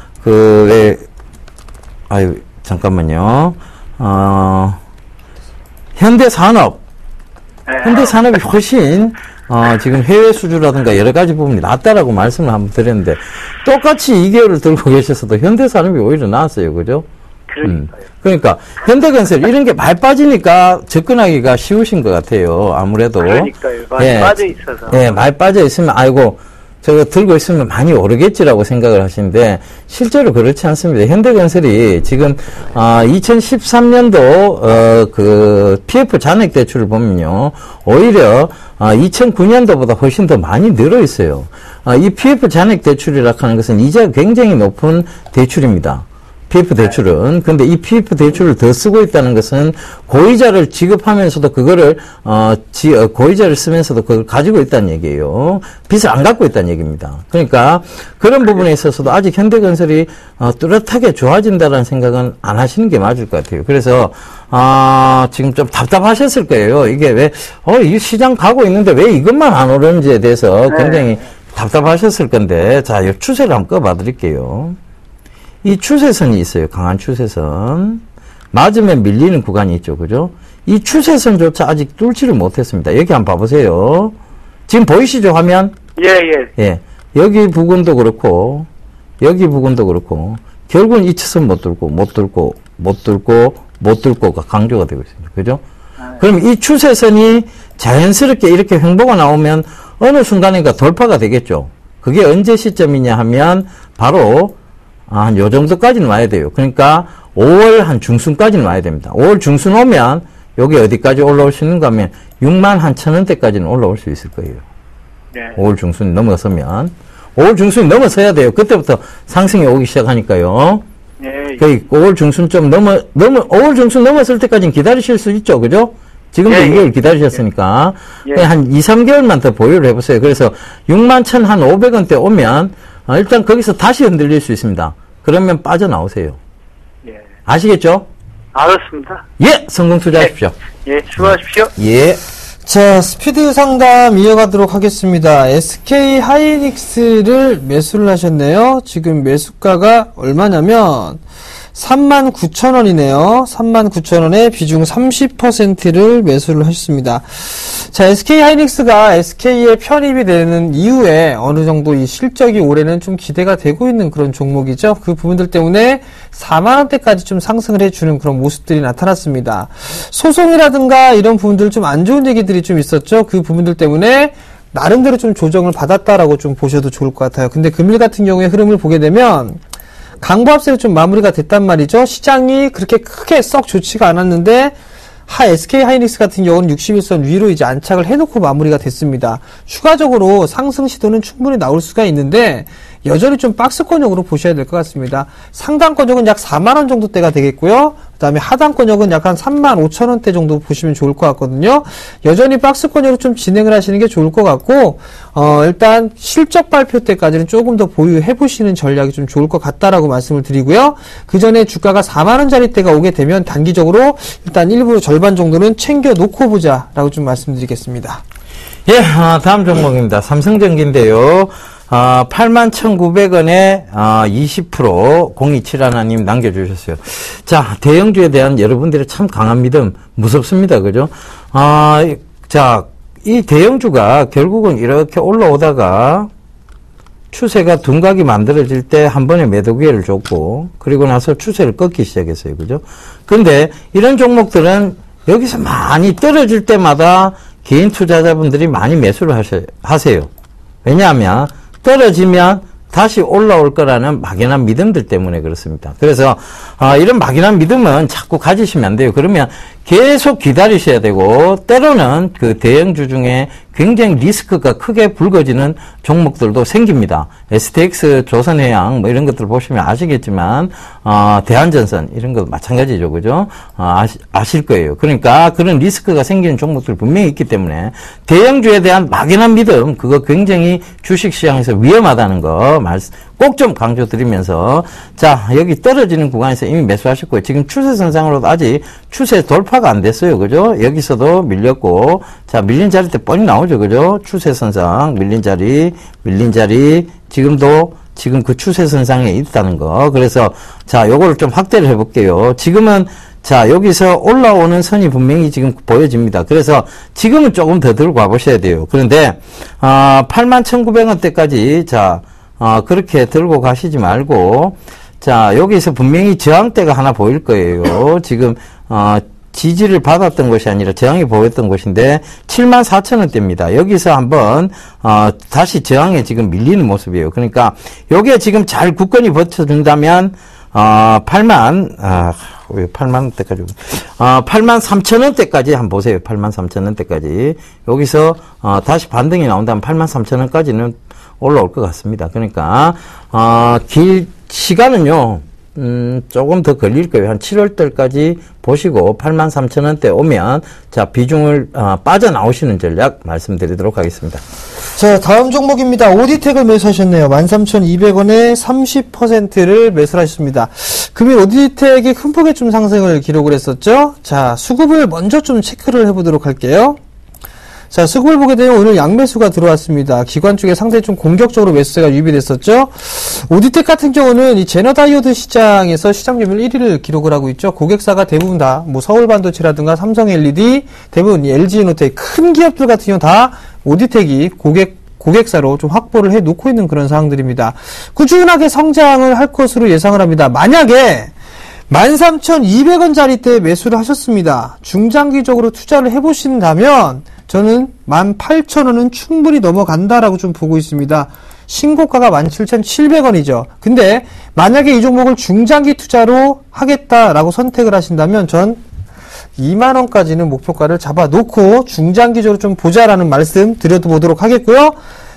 잠깐만요. 현대산업. 네. 현대산업이 훨씬, 지금 해외 수주라든가 여러 가지 부분이 낫다라고 말씀을 한번 드렸는데, 똑같이 2개월을 들고 계셔서도 현대산업이 오히려 나았어요. 그죠? 그러니까요. 그러니까, 현대건설 이런 게 많이 빠지니까 접근하기가 쉬우신 것 같아요. 아무래도. 그러니까요. 많이 빠져 있어서. 예, 많이 빠져 있으면, 아이고, 저거 들고 있으면 많이 오르겠지라고 생각을 하시는데, 실제로 그렇지 않습니다. 현대건설이 지금, 2013년도, PF 잔액 대출을 보면요. 오히려, 2009년도보다 훨씬 더 많이 늘어 있어요. 이 PF 잔액 대출이라고 하는 것은 이자가 굉장히 높은 대출입니다. PF 대출은. 근데 이 PF 대출을 더 쓰고 있다는 것은 고이자를 지급하면서도 그거를, 고이자를 쓰면서도 그걸 가지고 있다는 얘기예요. 빚을 안 갖고 있다는 얘기입니다. 그러니까 그런 부분에 있어서도 아직 현대건설이, 뚜렷하게 좋아진다는 생각은 안 하시는 게 맞을 것 같아요. 그래서, 지금 좀 답답하셨을 거예요. 이게 왜, 이 시장 가고 있는데 왜 이것만 안 오르는지에 대해서 굉장히 답답하셨을 건데, 자, 이 추세를 한번 꺼봐 드릴게요. 이 추세선이 있어요. 강한 추세선. 맞으면 밀리는 구간이 있죠. 그죠? 이 추세선조차 아직 뚫지를 못했습니다. 여기 한번 봐보세요. 지금 보이시죠? 화면? 예, 예. 예. 여기 부근도 그렇고, 여기 부근도 그렇고, 결국은 이 추선 못 뚫고가 강조가 되고 있습니다. 그죠? 그럼 이 추세선이 자연스럽게 이렇게 횡보가 나오면 어느 순간인가 돌파가 되겠죠. 그게 언제 시점이냐 하면 바로 한 요 정도까지는 와야 돼요. 그러니까 5월 한 중순까지는 와야 됩니다. 5월 중순 오면 여기 어디까지 올라올 수 있는가 하면 61,000원대까지는 올라올 수 있을 거예요. 네. 5월 중순이 넘어서면 5월 중순이 넘어서야 돼요. 그때부터 상승이 오기 시작하니까요. 예, 예. 거의 5월 중순 좀 5월 중순 넘었을 때까지는 기다리실 수 있죠. 그죠? 지금도 예, 2개월 기다리셨으니까. 예. 그냥 한 2, 3개월만 더 보유를 해보세요. 그래서 61,500원대 오면 일단 거기서 다시 흔들릴 수 있습니다. 그러면 빠져나오세요. 예. 아시겠죠? 알았습니다. 예! 성공 투자하십시오. 예, 수고하십시오. 예. 자, 스피드 상담 이어가도록 하겠습니다. SK 하이닉스를 매수를 하셨네요. 지금 매수가가 얼마냐면 39,000원이네요. 39,000원에 비중 30%를 매수를 하셨습니다. 자, SK 하이닉스가 SK에 편입이 되는 이후에 어느 정도 이 실적이 올해는 좀 기대가 되고 있는 그런 종목이죠. 그 부분들 때문에 4만원대까지 좀 상승을 해주는 그런 모습들이 나타났습니다. 소송이라든가 이런 부분들 좀 안 좋은 얘기들이 좀 있었죠. 그 부분들 때문에 나름대로 좀 조정을 받았다라고 좀 보셔도 좋을 것 같아요. 근데 금일 같은 경우에 흐름을 보게 되면 강보합세로 좀 마무리가 됐단 말이죠. 시장이 그렇게 크게 썩 좋지가 않았는데 SK 하이닉스 같은 경우는 61선 위로 이제 안착을 해놓고 마무리가 됐습니다. 추가적으로 상승 시도는 충분히 나올 수가 있는데 여전히 좀 박스권역으로 보셔야 될 것 같습니다. 상단권역은 약 4만원 정도대가 되겠고요. 그 다음에 하단권역은 약 한 35,000원대 정도 보시면 좋을 것 같거든요. 여전히 박스권역으로 좀 진행을 하시는 게 좋을 것 같고, 일단 실적 발표 때까지는 조금 더 보유해 보시는 전략이 좀 좋을 것 같다라고 말씀을 드리고요. 그 전에 주가가 4만원짜리 때가 오게 되면 단기적으로 일단 일부 절반 정도는 챙겨 놓고 보자라고 좀 말씀드리겠습니다. 예, 다음 종목입니다. 삼성전기인데요. 81,900원에 20% 0271님 남겨주셨어요. 자, 대형주에 대한 여러분들의 참 강한 믿음 무섭습니다. 그죠? 자, 이 대형주가 결국은 이렇게 올라오다가 추세가 둔각이 만들어질 때 한 번에 매도 기회를 줬고, 그리고 나서 추세를 꺾기 시작했어요. 그죠? 근데 이런 종목들은 여기서 많이 떨어질 때마다 개인 투자자분들이 많이 매수를 하세요. 왜냐하면 떨어지면 다시 올라올 거라는 막연한 믿음들 때문에 그렇습니다. 그래서 이런 막연한 믿음은 자꾸 가지시면 안 돼요. 그러면 계속 기다리셔야 되고, 때로는 그 대형주 중에 굉장히 리스크가 크게 불거지는 종목들도 생깁니다. STX, 조선해양 뭐 이런 것들 보시면 아시겠지만 대한전선 이런 거 마찬가지죠. 그죠? 아실 거예요. 그러니까 그런 리스크가 생기는 종목들 분명히 있기 때문에 대형주에 대한 막연한 믿음, 그거 굉장히 주식시장에서 위험하다는 거 꼭 좀 강조드리면서, 자, 여기 떨어지는 구간에서 이미 매수하셨고요. 지금 추세선상으로도 아직 추세 돌파가 안 됐어요. 그죠? 여기서도 밀렸고, 자, 밀린 자리 때 뻔히 나오죠. 그죠? 추세선상, 밀린 자리, 지금도 지금 그 추세선상에 있다는 거. 그래서, 자, 요거를 좀 확대를 해볼게요. 지금은, 자, 여기서 올라오는 선이 분명히 지금 보여집니다. 그래서 지금은 조금 더 들고 와보셔야 돼요. 그런데, 81,900원대까지, 자, 그렇게 들고 가시지 말고, 자, 여기서 분명히 저항대가 하나 보일 거예요. 지금, 지지를 받았던 것이 아니라 저항이 보였던 것인데, 74,000원대입니다. 여기서 한번, 다시 저항에 지금 밀리는 모습이에요. 그러니까, 요게 지금 잘 굳건히 버텨준다면, 83,000원대까지, 83,000원대까지 한번 보세요. 83,000원대까지. 여기서, 다시 반등이 나온다면 83,000원까지는 올라올 것 같습니다. 그러니까, 시간은요, 조금 더 걸릴 거예요. 한 7월달까지 보시고 83,000원대 오면, 자, 비중을, 빠져나오시는 전략 말씀드리도록 하겠습니다. 자, 다음 종목입니다. 오디텍을 매수하셨네요. 13,200원에 30%를 매수하셨습니다. 금일 오디텍이 큰 폭의 좀 상승을 기록을 했었죠. 자, 수급을 먼저 좀 체크를 해보도록 할게요. 자, 수급을 보게 되면 오늘 양매수가 들어왔습니다. 기관 쪽에 상당히 좀 공격적으로 매수세가 유입이 됐었죠. 오디텍 같은 경우는 이 제너다이오드 시장에서 시장 점유율 1위를 기록을 하고 있죠. 고객사가 대부분 다 뭐 서울반도체라든가 삼성LED, 대부분 LG이노텍 큰 기업들 같은 경우 다 오디텍이 고객사로 좀 확보를 해 놓고 있는 그런 상황들입니다. 꾸준하게 성장을 할 것으로 예상을 합니다. 만약에 13,200원짜리대에 매수를 하셨습니다. 중장기적으로 투자를 해보신다면 저는 18,000원은 충분히 넘어간다라고 좀 보고 있습니다. 신고가가 17,700원이죠. 근데 만약에 이 종목을 중장기 투자로 하겠다라고 선택을 하신다면 전 2만원까지는 목표가를 잡아놓고 중장기적으로 좀 보자라는 말씀 드려보도록 하겠고요.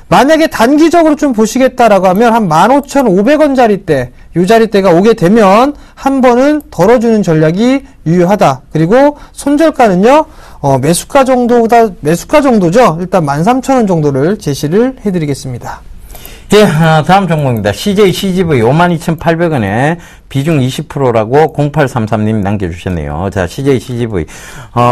만약에 단기적으로 좀 보시겠다라고 하면 한 15,500원짜리대, 요 자리대가 오게 되면 한 번은 덜어주는 전략이 유효하다. 그리고 손절가는요, 매수가 정도죠. 일단 13,000원 정도를 제시를 해드리겠습니다. 예, 다음 종목입니다. CJ-CGV 52,800원에 비중 20%라고 0833님 남겨주셨네요. 자, CJ-CGV.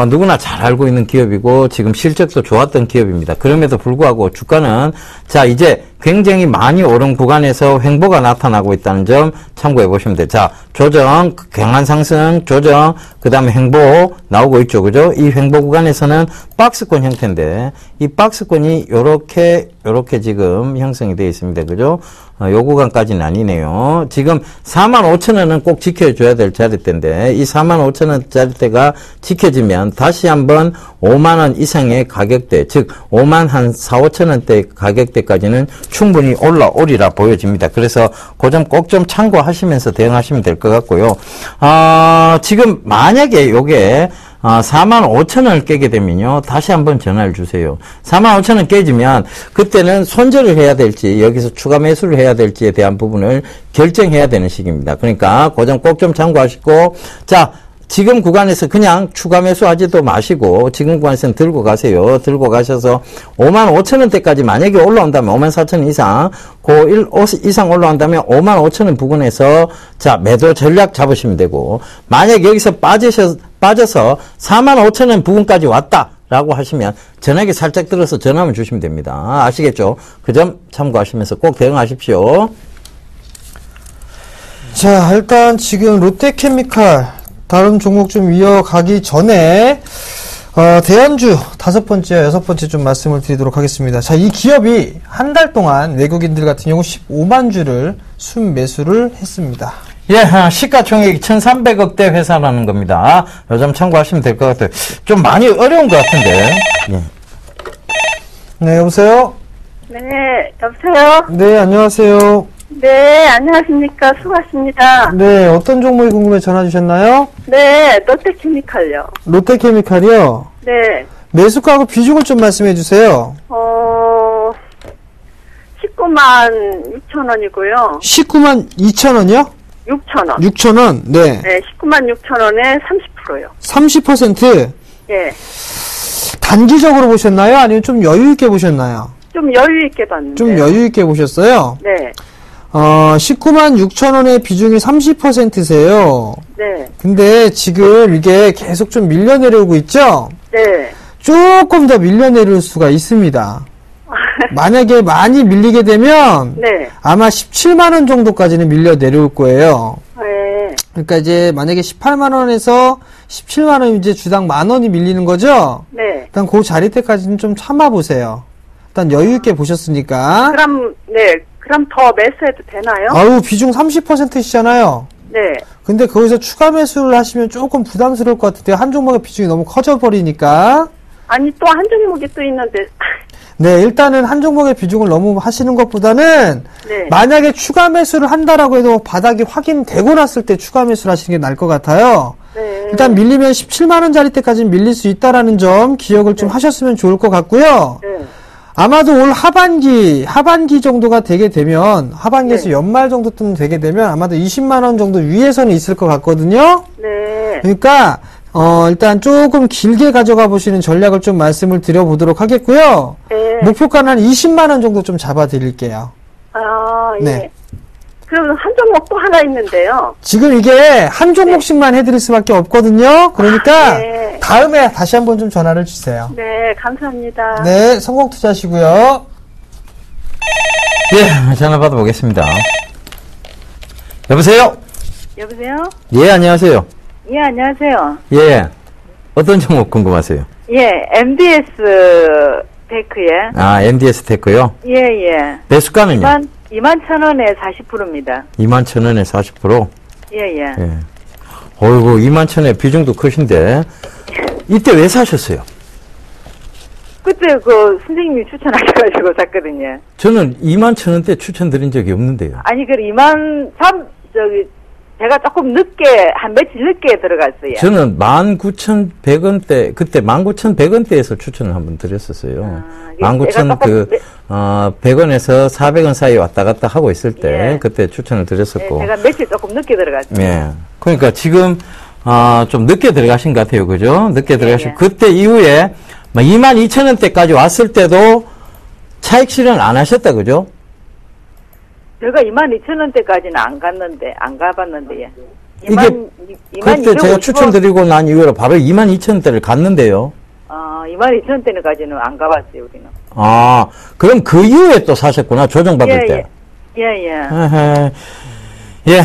누구나 잘 알고 있는 기업이고, 지금 실적도 좋았던 기업입니다. 그럼에도 불구하고 주가는, 자, 이제 굉장히 많이 오른 구간에서 횡보가 나타나고 있다는 점 참고해 보시면 돼요. 자, 조정, 강한 상승, 조정, 그 다음에 횡보 나오고 있죠. 그죠? 이 횡보 구간에서는 박스권 형태인데, 이 박스권이 요렇게 지금 형성이 되어 있습니다. 그죠? 요 구간까지는 아니네요. 지금 45,000원은 꼭 지켜줘야 될 자리대인데, 이 45,000원 자리대가 지켜지면 다시 한번 5만원 이상의 가격대, 즉 5만 한 4,5천원대 가격대까지는 충분히 올라오리라 보여집니다. 그래서 그 점 꼭 좀 참고하시면서 대응하시면 될 것 같고요. 지금 만약에 요게 45,000원을 깨게 되면요, 다시 한번 전화를 주세요. 45,000원 깨지면 그때는 손절을 해야 될지 여기서 추가 매수를 해야 될지에 대한 부분을 결정해야 되는 시기입니다. 그러니까 그 점 꼭 좀 참고하시고, 자, 지금 구간에서 그냥 추가 매수하지도 마시고 지금 구간에서는 들고 가세요. 들고 가셔서 55,000원대까지 만약에 올라온다면 54,000원 이상, 이상 올라온다면 55,000원 부근에서, 자, 매도 전략 잡으시면 되고, 만약 여기서 빠져서 45,000원 부근까지 왔다. 라고 하시면 전화기 살짝 들어서 전화만 주시면 됩니다. 아시겠죠? 그 점 참고하시면서 꼭 대응하십시오. 자, 일단 지금 롯데케미칼 다른 종목 좀 이어가기 전에 대안주 5번째, 6번째 좀 말씀을 드리도록 하겠습니다. 자, 이 기업이 한 달 동안 외국인들 같은 경우 15만 주를 순매수를 했습니다. 예, 시가총액이 1,300억대 회사라는 겁니다. 요 점 참고하시면 될 것 같아요. 좀 많이 어려운 것 같은데. 예. 네, 여보세요? 네, 여보세요? 네, 안녕하세요. 네, 안녕하십니까. 수고하십니다. 네, 어떤 종목이 궁금해 전화 주셨나요? 네, 롯데케미칼요. 롯데케미칼이요? 네, 매수가하고 비중을 좀 말씀해 주세요. 19만 6천 원이고요. 19만 2천 원이요? 6천 원. 6천 원, 네. 네, 19만 6천 원에 30%요. 30%? 예, 단기적으로 보셨나요? 아니면 좀 여유 있게 보셨나요? 좀 여유 있게 봤는데. 좀 여유 있게 보셨어요? 네, 19만 6천 원의 비중이 30%세요. 네, 근데 지금 이게 계속 좀 밀려 내려오고 있죠? 네. 조금 더 밀려 내려올 수가 있습니다. 만약에 많이 밀리게 되면 네, 아마 17만 원 정도까지는 밀려 내려올 거예요. 네, 그러니까 이제 만약에 18만 원에서 17만 원 이제 주당 만 원이 밀리는 거죠? 네. 일단 그 자리 때까지는 좀 참아 보세요. 일단 여유 있게 보셨으니까. 그럼, 네, 그럼 더 매수해도 되나요? 아우, 비중 30%시잖아요. 네. 근데 거기서 추가 매수를 하시면 조금 부담스러울 것 같은데요. 한 종목의 비중이 너무 커져버리니까. 아니, 또 한 종목이 또 있는데. 네, 일단은 한 종목의 비중을 너무 하시는 것보다는 네. 만약에 추가 매수를 한다라고 해도 바닥이 확인되고 났을 때 추가 매수를 하시는 게 나을 것 같아요. 네. 일단 밀리면 17만 원짜리 때까지는 밀릴 수 있다라는 점 기억을 좀 하셨으면 좋을 것 같고요. 네. 아마도 올 하반기 정도가 되게 되면, 하반기에서 네. 연말 정도쯤 되게 되면 아마도 20만 원 정도 위에서는 있을 것 같거든요. 네. 그러니까 일단 조금 길게 가져가 보시는 전략을 좀 말씀을 드려보도록 하겠고요. 네. 목표가는 한 20만 원 정도 좀 잡아드릴게요. 아, 예. 네. 그럼 한 종목 또 하나 있는데요. 지금 이게 한 종목씩만 해드릴 수밖에 없거든요. 그러니까 네. 다음에 다시 한번 좀 전화를 주세요. 네, 감사합니다. 네, 성공 투자하시고요. 예, 전화 받아보겠습니다. 여보세요? 여보세요? 예, 안녕하세요. 예, 안녕하세요. 예, 어떤 종목 궁금하세요? 예, MDS 테크에. 아, MDS 테크요? 예, 예. 매수가는요? 2만 1,000원에 40%입니다. 21,000원에 40%? 예, 예. 예. 어이구, 21,000원에 비중도 크신데, 이때 왜 사셨어요? 그때 그 선생님이 추천하셔가지고 샀거든요. 저는 21,000원대 추천드린 적이 없는데요. 아니, 그 제가 조금 늦게, 한 며칠 늦게 들어갔어요. 저는 19,100원대, 그때 19,100원대에서 추천을 한번 드렸었어요. 19,100원에서 400원 사이에 왔다 갔다 하고 있을 때, 예. 그때 추천을 드렸었고. 예, 제가 며칠 조금 늦게 들어갔어요. 예. 그러니까 지금, 좀 늦게 들어가신 것 같아요. 그죠? 늦게 들어가시고. 예. 그때 이후에, 22,000원대까지 왔을 때도 차익 실현 안 하셨다. 그죠? 제가 22,000원대까지는 안 가봤는데, 예. 그때 제가 추천드리고 난 이후로 바로 22,000원대를 갔는데요. 22,000원대까지는 안 가봤어요, 우리는. 아, 그럼 그 이후에 또 사셨구나, 조정받을 때. 예. 예,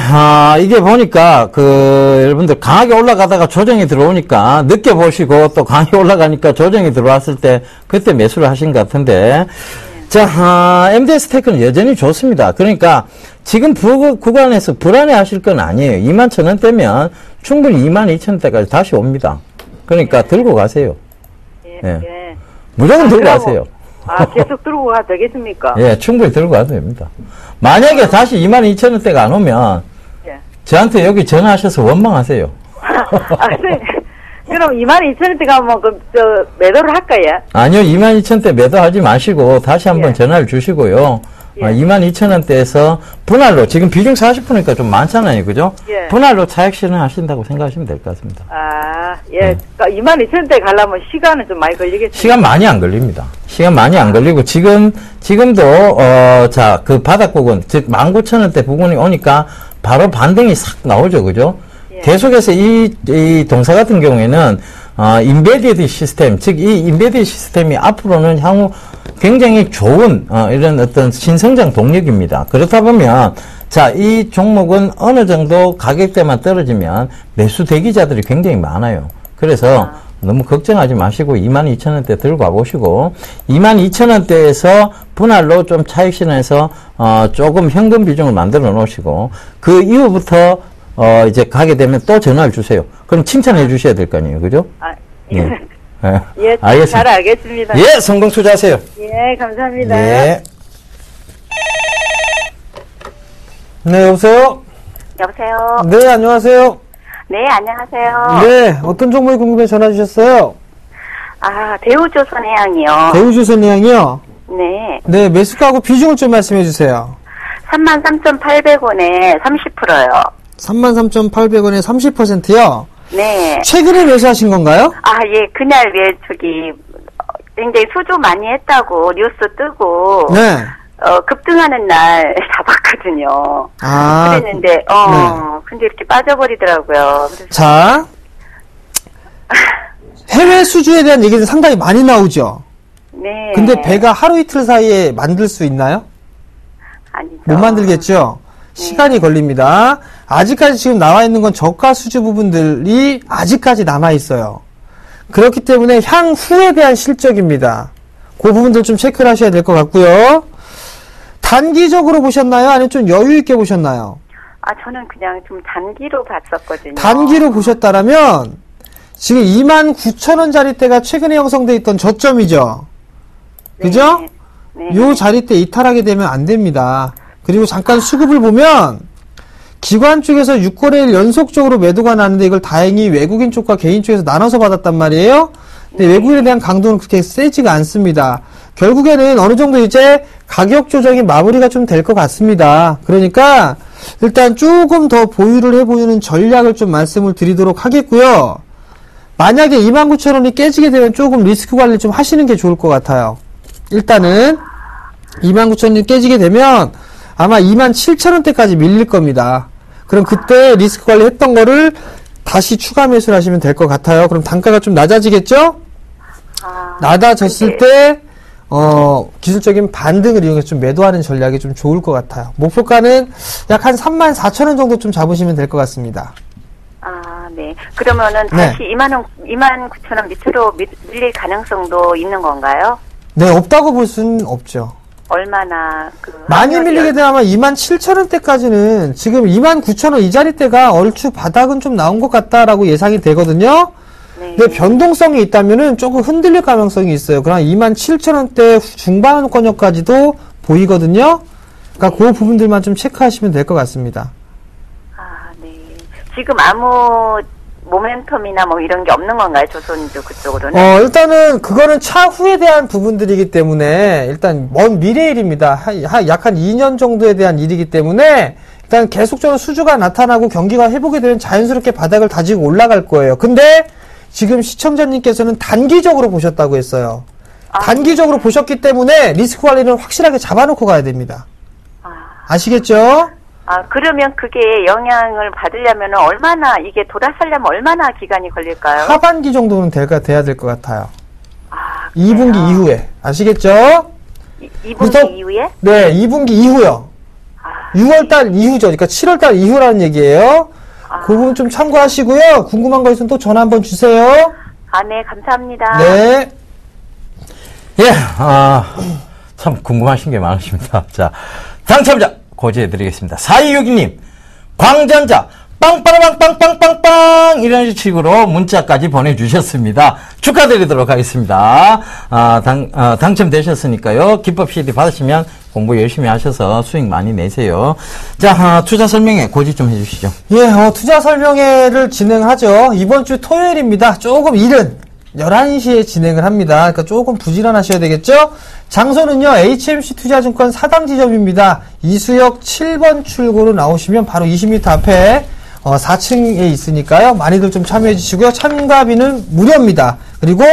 이게 보니까, 여러분들 강하게 올라가다가 조정이 들어오니까, 늦게 보시고 또 강하게 올라가니까 조정이 들어왔을 때, 그때 매수를 하신 것 같은데, 자, MDS 테크는 여전히 좋습니다. 그러니까, 지금 구간에서 불안해 하실 건 아니에요. 21,000원대면 충분히 22,000원대까지 다시 옵니다. 그러니까 들고 가세요. 예. 무조건 들고 가세요. 계속 들고 가도 되겠습니까? 예, 충분히 들고 가도 됩니다. 만약에 다시 22,000원대가 안 오면, 예. 저한테 여기 전화하셔서 원망하세요. 그럼 22,000원대 가면 매도를 할까요? 아니요, 22,000원대 매도하지 마시고 다시 한번 예. 전화를 주시고요. 예. 22,000원대에서 분할로, 지금 비중 40%니까 좀 많잖아요, 그죠? 예. 분할로 차익 실현하신다고 생각하시면 될 것 같습니다. 예. 그러니까 22,000원대 가려면 시간은 좀 많이 걸리겠습니다. 시간 많이 안 걸립니다. 시간 많이 안 걸리고, 지금도, 그 바닥 부분, 즉, 19,000원대 부분이 오니까 바로 반등이 싹 나오죠, 그죠? 예. 계속해서 이 동사 같은 경우에는, 인베디드 시스템, 즉 이 인베디드 시스템이 앞으로는 향후 굉장히 좋은 이런 어떤 신성장 동력입니다. 그렇다 보면 자, 이 종목은 어느 정도 가격대만 떨어지면 매수 대기자들이 굉장히 많아요. 그래서 너무 걱정하지 마시고 22,000원대 들고 와보시고 22,000원대에서 분할로 좀 차익 실현해서 조금 현금 비중을 만들어 놓으시고 그 이후부터 이제 가게 되면 또 전화를 주세요. 그럼 칭찬해 주셔야 될 거 아니에요. 그죠? 예. 네. 네. 예, 알겠습니다. 잘 알겠습니다. 예, 성공 투자하세요. 예, 감사합니다. 네. 네, 여보세요? 여보세요? 네, 안녕하세요. 네, 안녕하세요. 네, 어떤 종목이 궁금해 전화 주셨어요? 아, 대우조선해양이요. 대우조선해양이요? 네. 네, 매수가하고 비중을 좀 말씀해 주세요. 33,800원에 30%요. 33,800원에 30%요? 네. 최근에 매수하신 건가요? 아, 예, 그날 굉장히 수주 많이 했다고 뉴스 뜨고. 네. 급등하는 날 잡았거든요. 아. 그랬는데, 네. 근데 이렇게 빠져버리더라고요. 그래서 자. 해외 수주에 대한 얘기는 상당히 많이 나오죠? 네. 근데 배가 하루 이틀 사이에 만들 수 있나요? 아니죠. 못 만들겠죠? 시간이 걸립니다. 아직까지 지금 나와 있는 건 저가 수주 부분들이 아직까지 남아 있어요. 그렇기 때문에 향후에 대한 실적입니다. 그 부분들 좀 체크를 하셔야 될 것 같고요. 단기적으로 보셨나요? 아니면 좀 여유 있게 보셨나요? 아, 저는 그냥 좀 단기로 봤었거든요. 단기로 보셨다라면 지금 29,000원짜리대가 최근에 형성돼 있던 저점이죠. 그죠? 네. 요 자리대 이탈하게 되면 안 됩니다. 그리고 잠깐 수급을 보면 기관 쪽에서 6거래일 연속적으로 매도가 나는데 이걸 다행히 외국인 쪽과 개인 쪽에서 나눠서 받았단 말이에요. 근데 외국인에 대한 강도는 그렇게 세지가 않습니다. 결국에는 어느 정도 이제 가격 조정이 마무리가 좀 될 것 같습니다. 그러니까 일단 조금 더 보유를 해보는 전략을 좀 말씀을 드리도록 하겠고요. 만약에 29,000원이 깨지게 되면 조금 리스크 관리 좀 하시는 게 좋을 것 같아요. 일단은 29,000원이 깨지게 되면 아마 27,000원대까지 밀릴 겁니다. 그럼 그때 리스크 관리 했던 거를 다시 추가 매수를 하시면 될 것 같아요. 그럼 단가가 좀 낮아지겠죠? 낮아졌을 때 기술적인 반등을 이용해서 좀 매도하는 전략이 좀 좋을 것 같아요. 목표가는 약 한 34,000원 정도 좀 잡으시면 될 것 같습니다. 아, 네. 그러면은 네. 다시 29,000원 밑으로 밀릴 가능성도 있는 건가요? 네, 없다고 볼 수는 없죠. 얼마나 많이 밀리게 되면 아마 27,000원대까지는 지금 29,000원 이 자리대가 얼추 바닥은 좀 나온 것 같다라고 예상이 되거든요. 네. 근데 변동성이 있다면은 조금 흔들릴 가능성이 있어요. 그러나 27,000원대 중반권역까지도 보이거든요. 그러니까 그 부분들만 좀 체크하시면 될 것 같습니다. 아, 네. 지금 아무 모멘텀이나 뭐 이런 게 없는 건가요? 조선주 그쪽으로는? 일단은 그거는 차후에 대한 부분들이기 때문에 일단 먼 미래 일입니다. 약 한 2년 정도에 대한 일이기 때문에 일단 계속적으로 수주가 나타나고 경기가 회복이 되면 자연스럽게 바닥을 다지고 올라갈 거예요. 근데 지금 시청자님께서는 단기적으로 보셨다고 했어요. 단기적으로 보셨기 때문에 리스크 관리는 확실하게 잡아놓고 가야 됩니다. 아시겠죠? 아, 그러면 그게 영향을 받으려면 얼마나, 이게 돌아서려면 얼마나 기간이 걸릴까요? 하반기 정도는 돼야 될 것 같아요. 아, 2분기 이후에. 아시겠죠? 2분기 이후에? 네, 2분기 이후요. 6월달 이후죠. 그러니까 7월달 이후라는 얘기예요. 그 부분 좀 참고하시고요. 궁금한 거 있으면 또 전화 한번 주세요. 아, 네, 감사합니다. 네. 예, 참 궁금하신 게 많으십니다. 자, 당첨자 고지해드리겠습니다. 4262님, 광전자, 빵빠라빵빵빵빵빵! 이런 식으로 문자까지 보내주셨습니다. 축하드리도록 하겠습니다. 당첨되셨으니까요. 기법 CD 받으시면 공부 열심히 하셔서 수익 많이 내세요. 자, 투자 설명회 고지 좀 해주시죠. 예, 투자 설명회를 진행하죠. 이번 주 토요일입니다. 조금 이른 11시에 진행을 합니다. 그러니까 조금 부지런하셔야 되겠죠? 장소는요, HMC 투자증권 사당 지점입니다. 이수역 7번 출구로 나오시면 바로 20m 앞에 4층에 있으니까요. 많이들 좀 참여해 주시고요. 참가비는 무료입니다. 그리고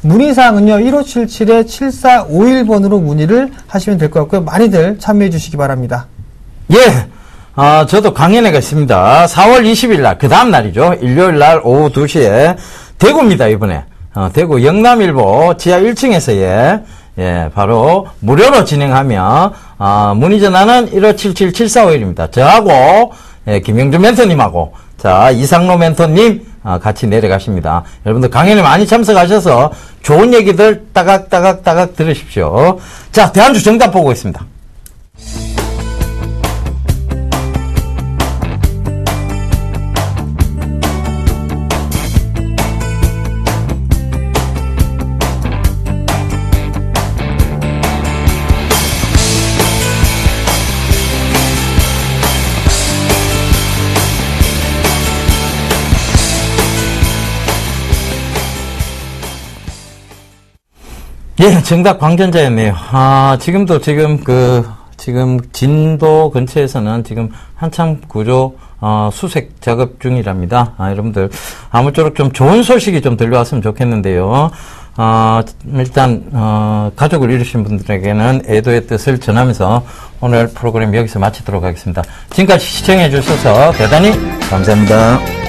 문의사항은요, 1577-7451번으로 문의를 하시면 될 것 같고요. 많이들 참여해 주시기 바랍니다. 예. 저도 강연회가 있습니다. 4월 20일 날, 그 다음 날이죠. 일요일 날 오후 2시에 대구입니다, 이번에. 대구 영남일보 지하 1층에서 바로 무료로 진행하며, 문의 전화는 1577-7451입니다. 저하고, 김영준 멘토님하고, 자, 이상로 멘토님, 같이 내려가십니다. 여러분들 강연에 많이 참석하셔서 좋은 얘기들 따각따각 들으십시오. 자, 대한주 정답 보고 있습니다. 예, 정답 광전자였네요. 지금 진도 근처에서는 지금 한참 구조, 수색 작업 중이랍니다. 여러분들, 아무쪼록 좀 좋은 소식이 좀 들려왔으면 좋겠는데요. 일단, 가족을 잃으신 분들에게는 애도의 뜻을 전하면서 오늘 프로그램 여기서 마치도록 하겠습니다. 지금까지 시청해 주셔서 대단히 감사합니다.